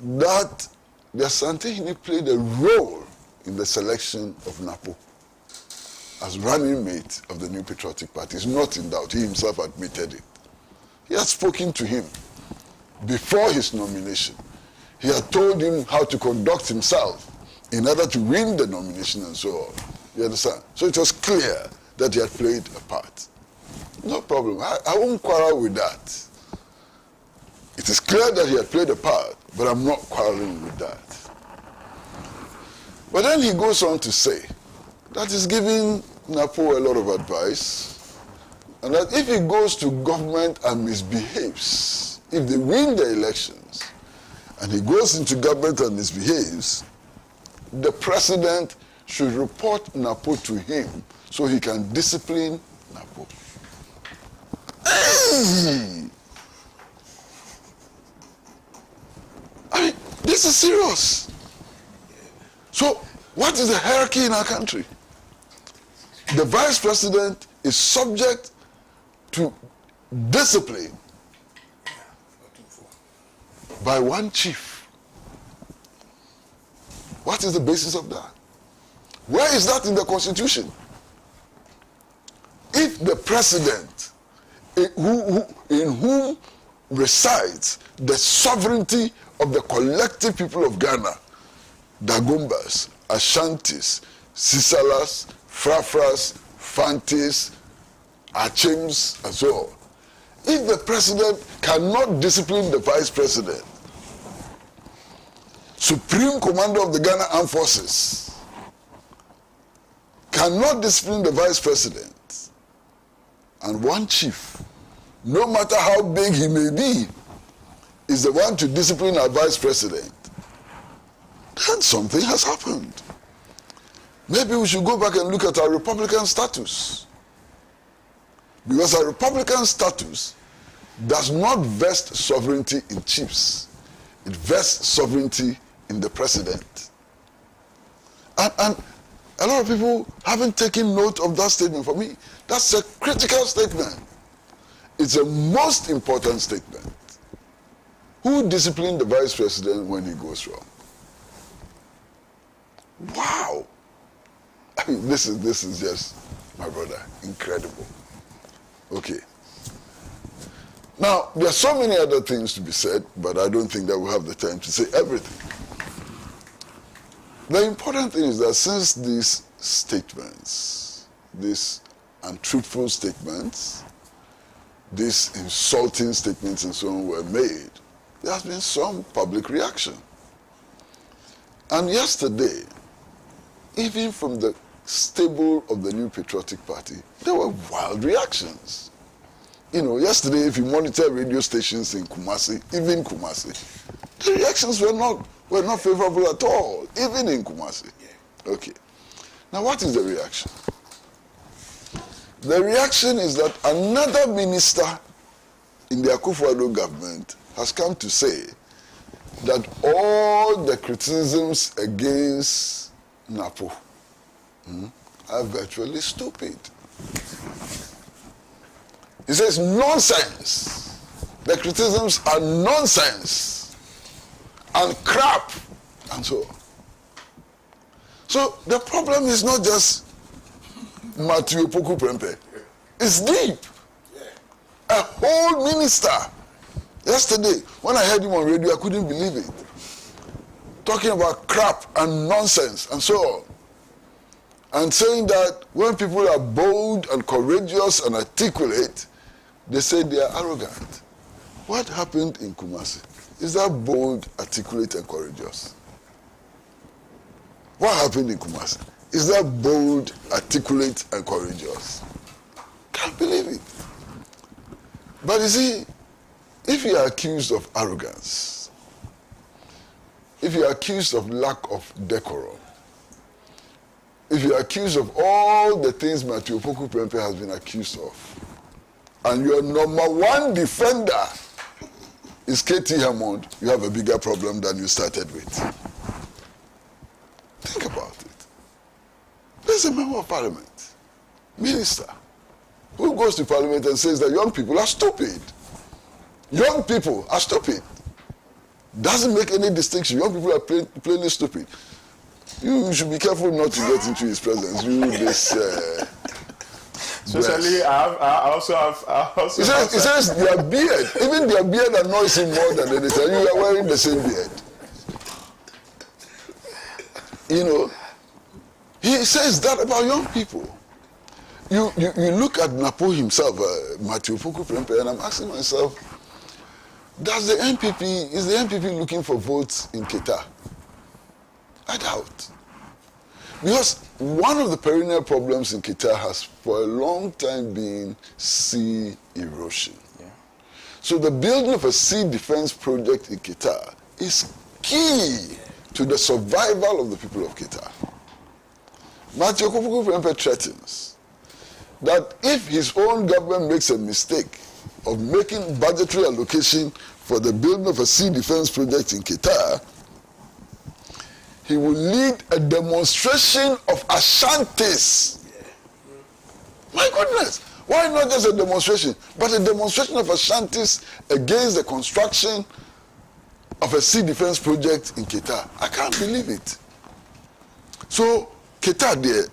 that the Asante played a role in the selection of Napo as running mate of the New Patriotic Party. It's not in doubt. He himself admitted it. He had spoken to him before his nomination. He had told him how to conduct himself in order to win the nomination and so on. You understand? So it was clear that he had played a part. No problem. I won't quarrel with that. It is clear that he had played a part, but I'm not quarreling with that. But then he goes on to say that he's giving Napo a lot of advice, and that if he goes to government and misbehaves, if they win the elections, and he goes into government and misbehaves, the president should report Napo to him so he can discipline Napo. Hey! I mean, this is serious. So, what is the hierarchy in our country? The vice president is subject to discipline by one chief. What is the basis of that? Where is that in the Constitution? If the president, in whom resides the sovereignty of the collective people of Ghana, Dagombas, Ashantis, Sisalas, Frafras, Fantis, Achims, and so on. If the president cannot discipline the vice president, Supreme Commander of the Ghana Armed Forces cannot discipline the vice president, and one chief, no matter how big he may be, is the one to discipline our vice president, then something has happened. Maybe we should go back and look at our Republican status. Because our Republican status does not vest sovereignty in chiefs. It vests sovereignty in the president. And a lot of people haven't taken note of that statement. For me, that's a critical statement. It's a most important statement. Who disciplined the vice president when he goes wrong? Wow. I mean, this is just, my brother, incredible. Okay. Now, there are so many other things to be said, but I don't think that we'll have the time to say everything. The important thing is that since these statements, these untruthful statements, these insulting statements and so on were made, there has been some public reaction. And yesterday, even from the stable of the New Patriotic Party, there were wild reactions. You know, yesterday, if you monitor radio stations in Kumasi, even Kumasi, the reactions were not favorable at all, even in Kumasi. Okay. Now, what is the reaction? The reaction is that another minister in the Akufo-Addo government has come to say that all the criticisms against NAPO are virtually stupid. He says nonsense. The criticisms are nonsense and crap and so on. So the problem is not just Matthew Poku Prempe. It's deep. A whole minister. Yesterday, when I heard him on radio, I couldn't believe it. Talking about crap and nonsense and so on. And saying that when people are bold and courageous and articulate, they say they are arrogant. What happened in Kumasi? Is that bold, articulate, and courageous? What happened in Kumasi? Is that bold, articulate, and courageous? Can't believe it. But you see, if you are accused of arrogance, if you are accused of lack of decorum, if you are accused of all the things Matthew Poku Prempe has been accused of, and your number one defender is KT Hammond, you have a bigger problem than you started with. Think about it. There's a member of parliament, minister, who goes to parliament and says that young people are stupid. Young people are stupid. Doesn't make any distinction. Young people are plainly stupid. You should be careful not to get into his presence. You this. Especially, I also have. He says their beard, even their beard annoys him more than anything. You are wearing the same beard. You know, he says that about young people. You look at Napo himself, Matthew Poku Prempe, and I'm asking myself, is the NPP looking for votes in Keita? I doubt. Because one of the perennial problems in Keita has for a long time been sea erosion. Yeah. So the building of a sea defense project in Keita is key to the survival of the people of Keita. Matthew Poku Prempe threatens that if his own government makes a mistake of making budgetary allocation for the building of a sea defense project in Keita, he will lead a demonstration of Ashantis. My goodness, why not just a demonstration, but a demonstration of Ashantis against the construction of a sea defense project in Keita? I can't believe it. So, Keita there,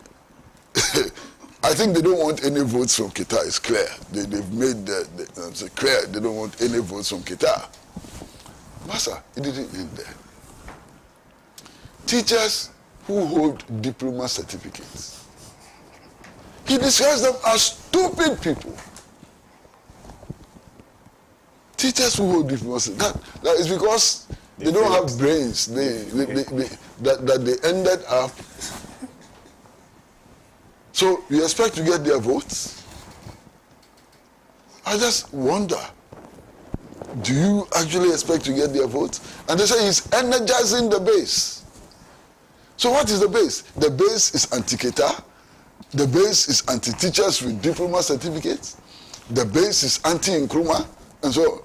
I think they don't want any votes from Keita, it's clear. They've made it's clear they don't want any votes from Keita. Massa, it didn't end there. Teachers who hold diploma certificates, He describes them as stupid people. Teachers who hold diplomacy, that is because they don't have brains. That they ended up. So you expect to get their votes? I just wonder, do you actually expect to get their votes? And they say he's energizing the base. So what is the base? The base is anti-Qatar. The base is anti-teachers with diploma certificates. The base is anti-Nkrumah, and so on.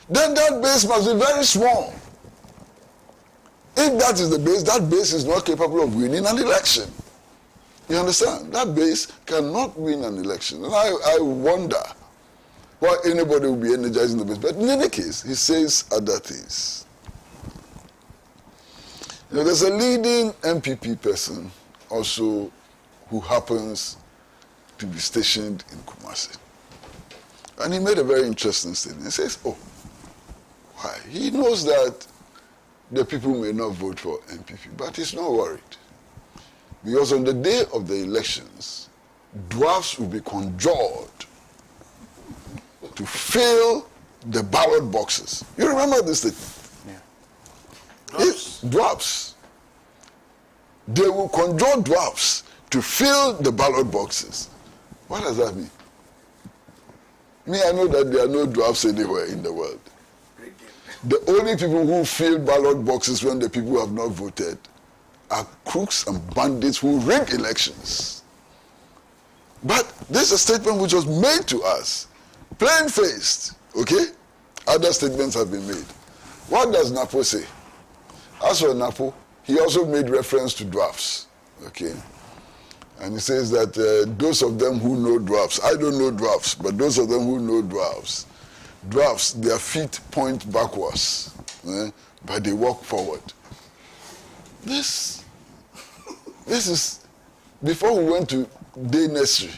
Then that base must be very small. If that is the base is not capable of winning an election. You understand? That base cannot win an election. And I wonder why anybody will be energizing the base. But in any case, he says other things. You know, there's a leading MPP person also who happens to be stationed in Kumasi. And he made a very interesting statement. He says, oh, why? He knows that the people may not vote for MPP, but he's not worried. Because on the day of the elections, dwarfs will be conjured to fill the ballot boxes. You remember this statement? Yeah. Dwarfs. They will conjure dwarfs to fill the ballot boxes. What does that mean? I know that there are no dwarfs anywhere in the world. The only people who fill ballot boxes when the people have not voted are crooks and bandits who rig elections. But this is a statement which was made to us, plain-faced, okay? Other statements have been made. What does Napo say? As for Napo, he also made reference to dwarfs, okay? And he says that those of them who know dwarfs, I don't know dwarfs, but those of them who know dwarfs, their feet point backwards, but they walk forward. This is, before we went to day nursery,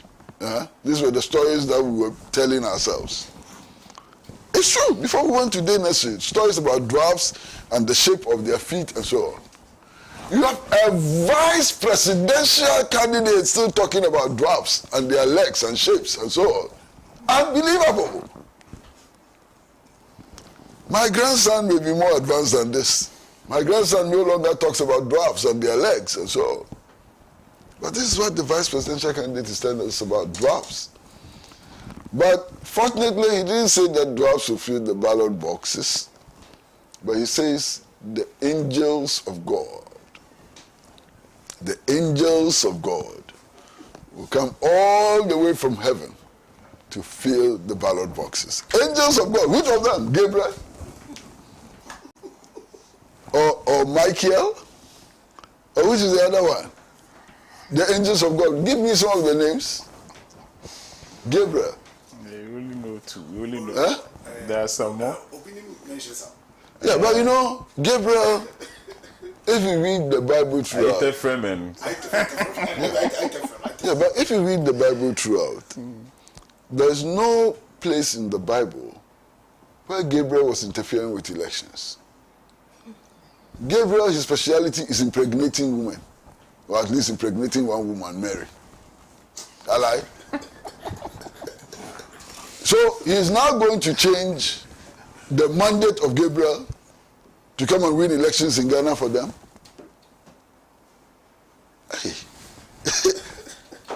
these were the stories that we were telling ourselves. It's true, before we went to day nursery, stories about dwarfs and the shape of their feet and so on. You have a vice presidential candidate still talking about dwarfs and their legs and shapes and so on. Unbelievable. My grandson may be more advanced than this. My grandson no longer talks about dwarfs and their legs and so on. But this is what the vice presidential candidate is telling us about dwarfs. But fortunately, he didn't say that dwarfs will fill the ballot boxes, but he says the angels of God. The angels of God will come all the way from heaven to fill the ballot boxes. Angels of God, which of them? Gabriel? Or Michael? Or which is the other one? The angels of God. Give me some of the names. Gabriel. Yeah, you only know two. You only know. Huh? There are some more. Yeah, but you know, Gabriel, if you read the Bible throughout. Yeah, but if you read the Bible throughout, there's no place in the Bible where Gabriel was interfering with elections. Gabriel, his speciality is impregnating women, or at least impregnating one woman, Mary. I lie. So he is now going to change the mandate of Gabriel to come and win elections in Ghana for them. Hey.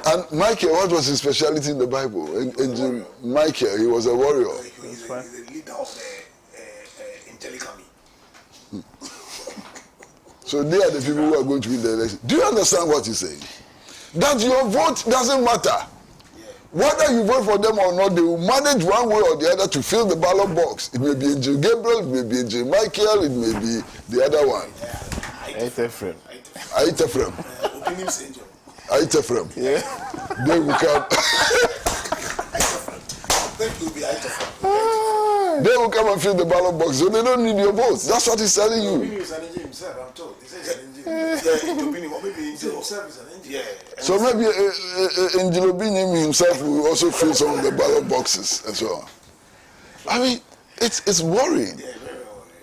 And Michael, what was his speciality in the Bible? Angel Michael, he was a warrior. He's the leader of the angelic army. So they are the people who are going to win the election. Do you understand what he's saying? That your vote doesn't matter. Whether you vote for them or not, they will manage one way or the other to fill the ballot box. It may be Angel Gabriel, it may be Angel Michael, it may be the other one. Aitefrem. Opinions angel. Aitefrem. Yeah. They will come. They will come and fill the ballot box, so they don't need your votes. That's what he's telling you. Himself, I'm told. He says So maybe Angel Obini himself will also fill some of the ballot boxes and so on. I mean, it's worrying.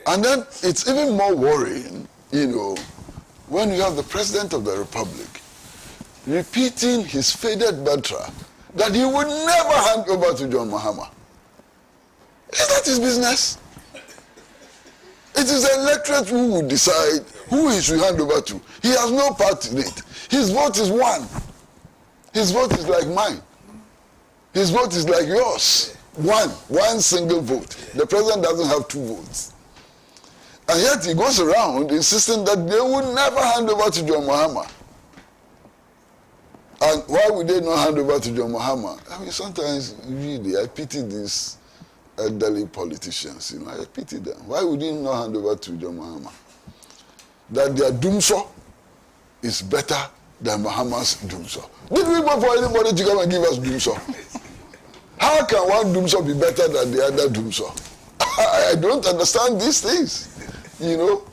And then it's even more worrying, you know, when you have the President of the Republic repeating his faded mantra that he would never hand over to John Mahama. Is that his business? It is the electorate who will decide who he should hand over to. He has no part in it. His vote is one. His vote is like mine. His vote is like yours. One single vote. The president doesn't have two votes. And yet he goes around insisting that they would never hand over to John Mahama. And why would they not hand over to John Mahama? I mean, sometimes, really, I pity these elderly politicians. You know, I pity them. Why would they not hand over to John Mahama? That their doomsday is better than Mahama's doomsday. Did we vote for anybody to come and give us doomsday? How can one doomsday be better than the other doomsday? I don't understand these things, you know.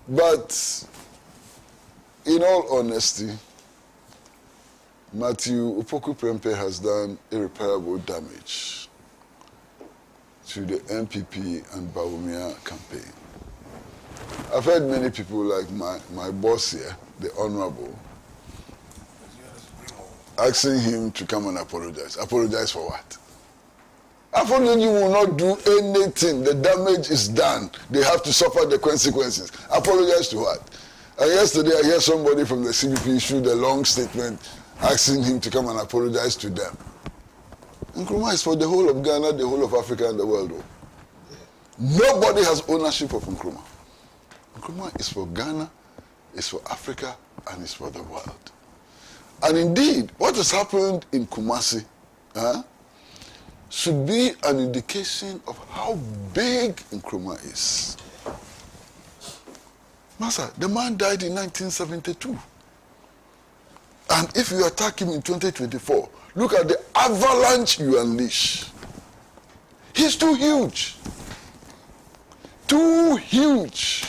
But in all honesty, Matthew Opoku Prempeh has done irreparable damage to the NPP and Bawumia campaign. I've heard many people like my boss here, the Honorable, asking him to come and apologize. Apologize for what? Apology will not do anything. The damage is done. They have to suffer the consequences. Apologize to what? And yesterday I heard somebody from the CBP issued a long statement asking him to come and apologize to them. Nkrumah is for the whole of Ghana, the whole of Africa, and the world. Nobody has ownership of Nkrumah. Nkrumah is for Ghana, is for Africa, and is for the world. And indeed, what has happened in Kumasi should be an indication of how big Nkrumah is. Master, the man died in 1972. And if you attack him in 2024, look at the avalanche you unleash. He's too huge. Too huge.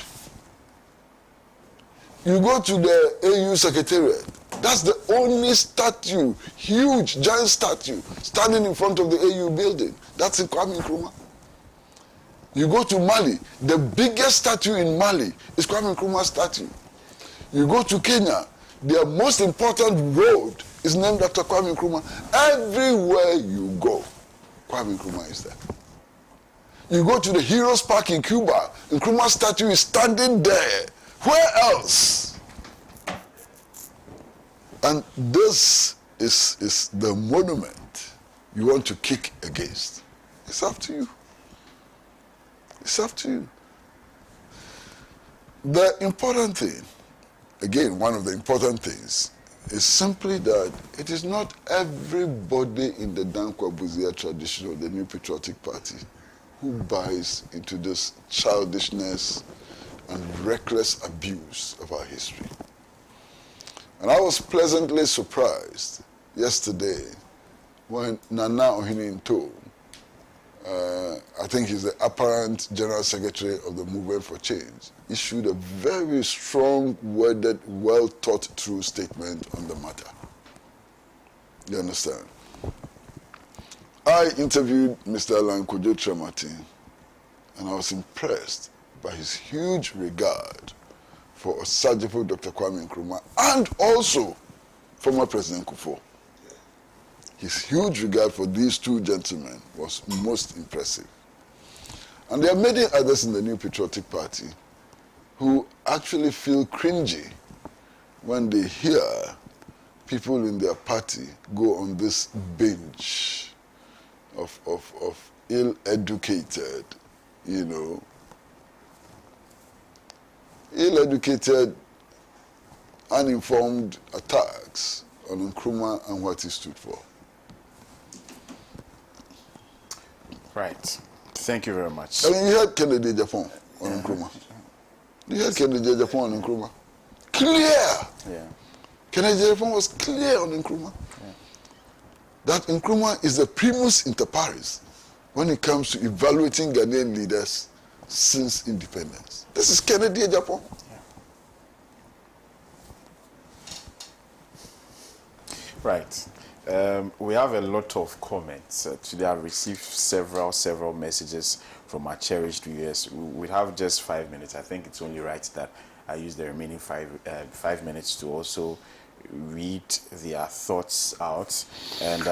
You go to the AU Secretariat. That's the only statue, huge, giant statue, standing in front of the AU building. That's in Kwame Nkrumah. You go to Mali, the biggest statue in Mali is Kwame Nkrumah's statue. You go to Kenya, their most important road is named after Kwame Nkrumah. Everywhere you go, Kwame Nkrumah is there. You go to the Heroes Park in Cuba, Nkrumah's statue is standing there. Where else? And this is the monument you want to kick against. It's up to you. It's up to you. The important thing, again, one of the important things, is simply that it is not everybody in the Dankwa Buzia tradition of the New Patriotic Party who buys into this childishness and reckless abuse of our history. And I was pleasantly surprised yesterday when Nana Ohininto, I think he's the apparent General Secretary of the Movement for Change, issued a very strong-worded, well-thought-through statement on the matter. You understand? I interviewed Mr. Alan Kojo Trematin, and I was impressed by his huge regard for Osajifo Dr. Kwame Nkrumah and also former President Kufuor. His huge regard for these two gentlemen was most impressive. And there are many others in the New Patriotic Party who actually feel cringy when they hear people in their party go on this binge of ill-educated, you know, ill-educated, uninformed attacks on Nkrumah and what he stood for. Right. Thank you very much. I mean, you heard Kennedy Japan on Nkrumah. You heard Kennedy Japan on Nkrumah. Clear! Yeah. Kennedy Japan was clear on Nkrumah. Yeah. That Nkrumah is the primus inter pares when it comes to evaluating Ghanaian leaders since independence. This is Kennedy Japan. Yeah. Right. We have a lot of comments. Today I've received several messages from our cherished viewers. We have just 5 minutes. I think it's only right that I use the remaining five minutes to also read their thoughts out. And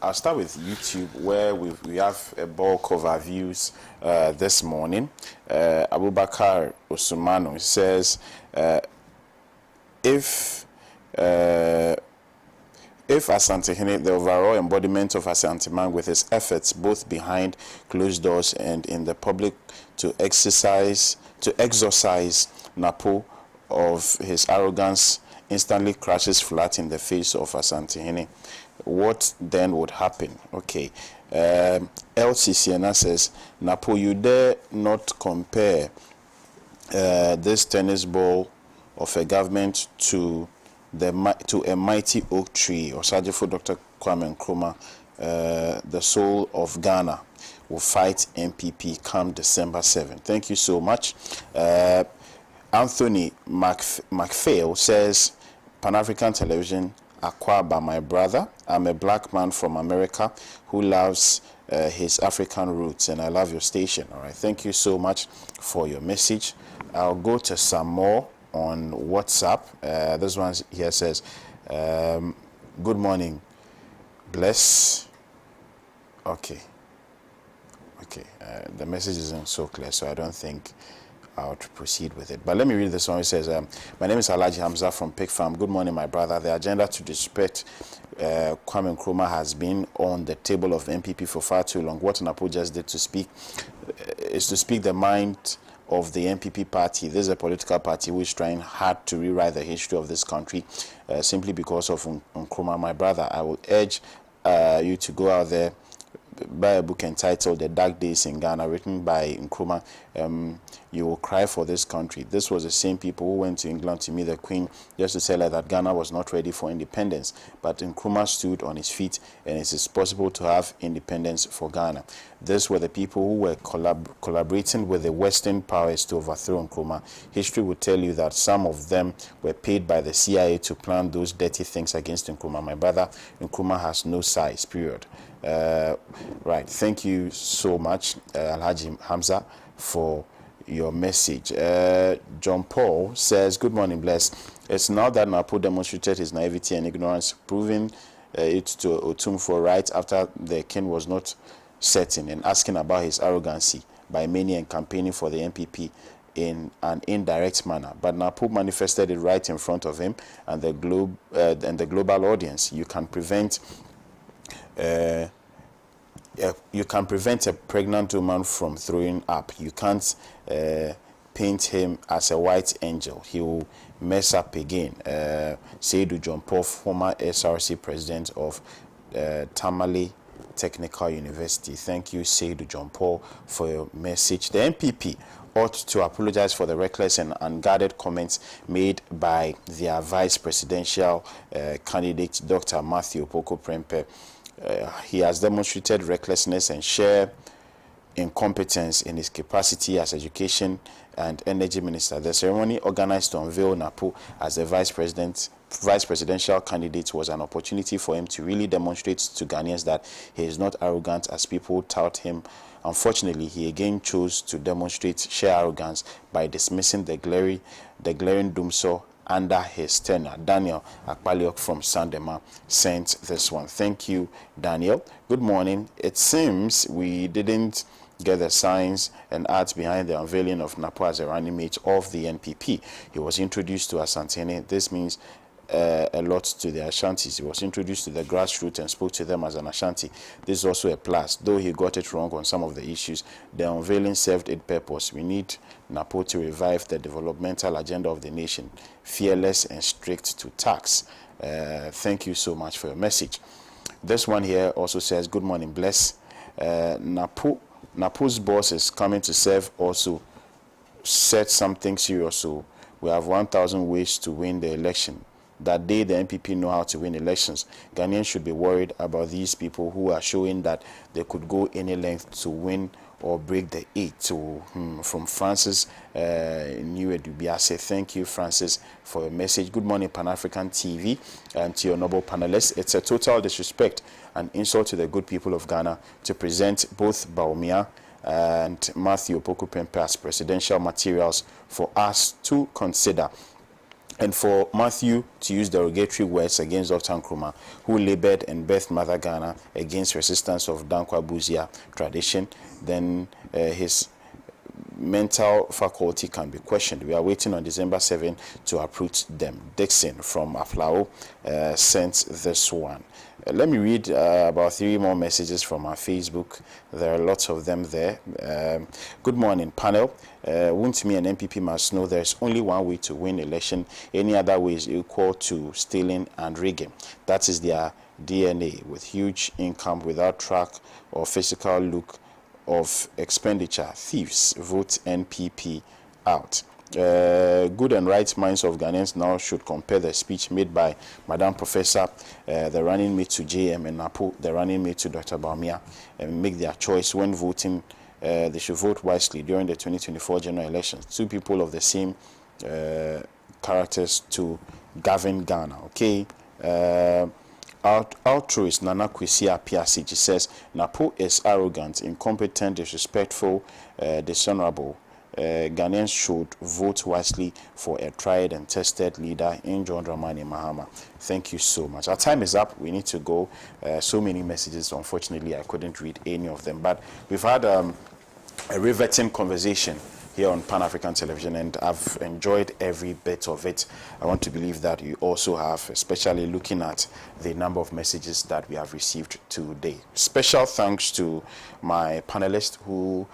I'll start with YouTube, where we have a bulk of our views this morning. Abubakar Osumano says, if Asante Hene, the overall embodiment of Asante Man, with his efforts both behind closed doors and in the public to exorcise Napo of his arrogance, instantly crashes flat in the face of Asante Hene, what then would happen? Okay. LCCNA says, Napo, you dare not compare this tennis ball of a government to a mighty oak tree. Osajifo Dr. Kwame Nkrumah, the soul of Ghana, will fight MPP come December 7. Thank you so much. Anthony McPhail says, Pan-African television acquired by my brother. I'm a black man from America who loves his African roots, and I love your station. All right, thank you so much for your message. I'll go to some more on WhatsApp. This one here says, good morning, bless. Okay, the message isn't so clear, so I don't think I'll proceed with it. But let me read this one. It says, my name is Alhaji Hamza from Pig Farm. Good morning, my brother. The agenda to disrespect Kwame Nkrumah has been on the table of MPP for far too long. What Napo just did to speak is to speak the mind of the MPP party. This is a political party which is trying hard to rewrite the history of this country simply because of Nkrumah. My brother, I will urge you to go out there, buy a book entitled The Dark Days in Ghana, written by Nkrumah. You will cry for this country. This was the same people who went to England to meet the Queen just to tell her that Ghana was not ready for independence. But Nkrumah stood on his feet, and it is possible to have independence for Ghana. These were the people who were collaborating with the Western powers to overthrow Nkrumah. History will tell you that some of them were paid by the CIA to plan those dirty things against Nkrumah. My brother, Nkrumah has no size, period. Right, thank you so much, Alhaji Hamza, for your message. John Paul says, good morning, bless. It's now that Napo demonstrated his naivety and ignorance, proving it to Otumfuo right after the king was not certain, and asking about his arrogancy by many and campaigning for the MPP in an indirect manner. But Napo manifested it right in front of him and the global audience. You can prevent a pregnant woman from throwing up. You can't paint him as a white angel. He will mess up again. Seydou John Paul, former SRC president of Tamale Technical University. Thank you, Seydou John Paul, for your message. The MPP ought to apologize for the reckless and unguarded comments made by their vice presidential candidate, Dr. Matthew Opoku Prempeh. He has demonstrated recklessness and sheer incompetence in his capacity as education and energy minister. The ceremony organized to unveil Napo as the vice presidential candidate was an opportunity for him to really demonstrate to Ghanaians that he is not arrogant as people tout him. Unfortunately, he again chose to demonstrate sheer arrogance by dismissing the glaring doomsor under his tenure. Daniel Akpaliok from Sandema sent this one. Thank you, Daniel. Good morning. It seems we didn't get the signs and arts behind the unveiling of Napo as a running mate of the NPP. He was introduced to Asantene. This means a lot to the Ashantis. He was introduced to the grassroots and spoke to them as an Ashanti. This is also a plus. Though he got it wrong on some of the issues, the unveiling served its purpose. We need Napo to revive the developmental agenda of the nation, fearless and strict to tax. Thank you so much for your message. This one here also says, good morning, bless. Napo's boss is coming to serve also said something serious. So we have 1,000 ways to win the election. That day the MPP know how to win elections. Ghanaians should be worried about these people who are showing that they could go any length to win or break the 8. So from Francis Newedubia, thank you, Francis, for your message. Good morning, Pan-African TV, and to your noble panelists. It's a total disrespect and insult to the good people of Ghana to present both Bawumia and Matthew Opoku Prempeh as presidential materials for us to consider. and for Matthew to use derogatory words against Dr. Nkrumah, who labored and birthed Mother Ghana against resistance of Dankwa Buzia tradition, then his mental faculty can be questioned. We are waiting on December 7 to approach them. Dixon from Aflao sent this one. Let me read about 3 more messages from our Facebook. There are lots of them there. Good morning, panel. Wuntumi and MPP must know there is only one way to win election. Any other way is equal to stealing and rigging. That is their DNA. With huge income, without track or physical look of expenditure, thieves vote NPP out. Good and right minds of Ghanaians now should compare the speech made by Madam Professor, the running mate to JM, and Napo, the running mate to Dr. Bawumia, and make their choice when voting. They should vote wisely during the 2024 general elections. 2 people of the same characters to govern Ghana. Okay. Altruist Nana Kwesi Apiasi says Napo is arrogant, incompetent, disrespectful, dishonorable. Ghanaians should vote wisely for a tried and tested leader in John Dramani Mahama. Thank you so much. Our time is up. We need to go. So many messages. Unfortunately, I couldn't read any of them. But we've had a riveting conversation here on Pan-African Television, and I've enjoyed every bit of it. I want to believe that you also have, especially looking at the number of messages that we have received today. Special thanks to my panelists who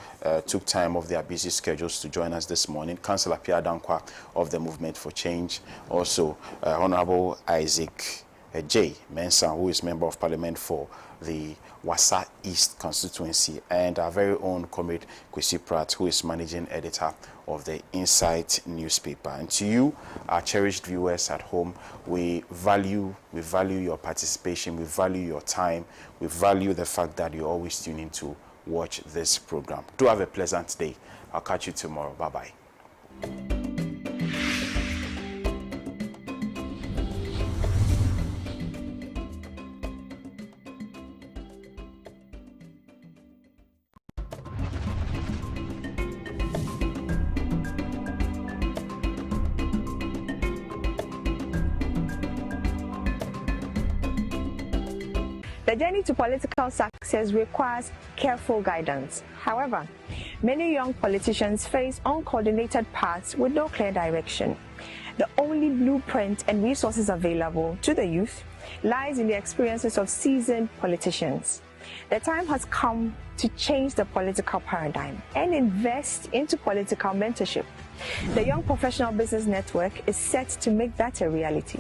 took time off their busy schedules to join us this morning. Councillor Pierre Dankwa of the Movement for Change, also Honorable Isaac J. Mensah, who is Member of Parliament for the Wasa East constituency, and our very own comrade Kwesi Pratt, who is managing editor of the Insight newspaper. And to you, our cherished viewers at home, we value your participation, we value your time, we value the fact that you always tune in to watch this program. Do have a pleasant day. I'll catch you tomorrow. Bye-bye. The journey to political success requires careful guidance. However, many young politicians face uncoordinated paths with no clear direction. The only blueprint and resources available to the youth lies in the experiences of seasoned politicians. The time has come to change the political paradigm and invest into political mentorship. The Young Professional Business Network is set to make that a reality.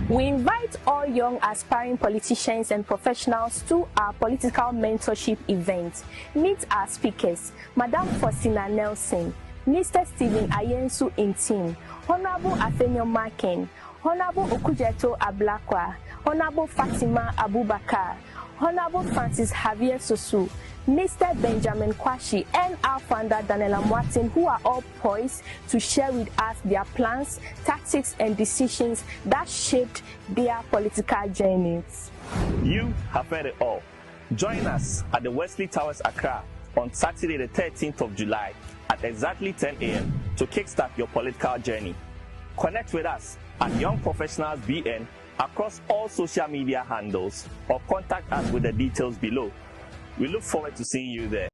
We invite all young aspiring politicians and professionals to our political mentorship event. Meet our speakers, Madam Faustina Nelson, Mr. Stephen Ayensu Intin, Honorable Afenyo Maken, Honorable Okujeto Ablakwa, Honorable Fatima Abubakar, Honorable Francis Javier Sosu, Mr. Benjamin Kwashi, and our founder Daniela Martin, who are all poised to share with us their plans, tactics, and decisions that shaped their political journeys. You have heard it all. Join us at the Wesley Towers, Accra on Saturday the 13th of July at exactly 10 a.m. to kickstart your political journey. Connect with us at Young Professionals BN across all social media handles or contact us with the details below. We look forward to seeing you there.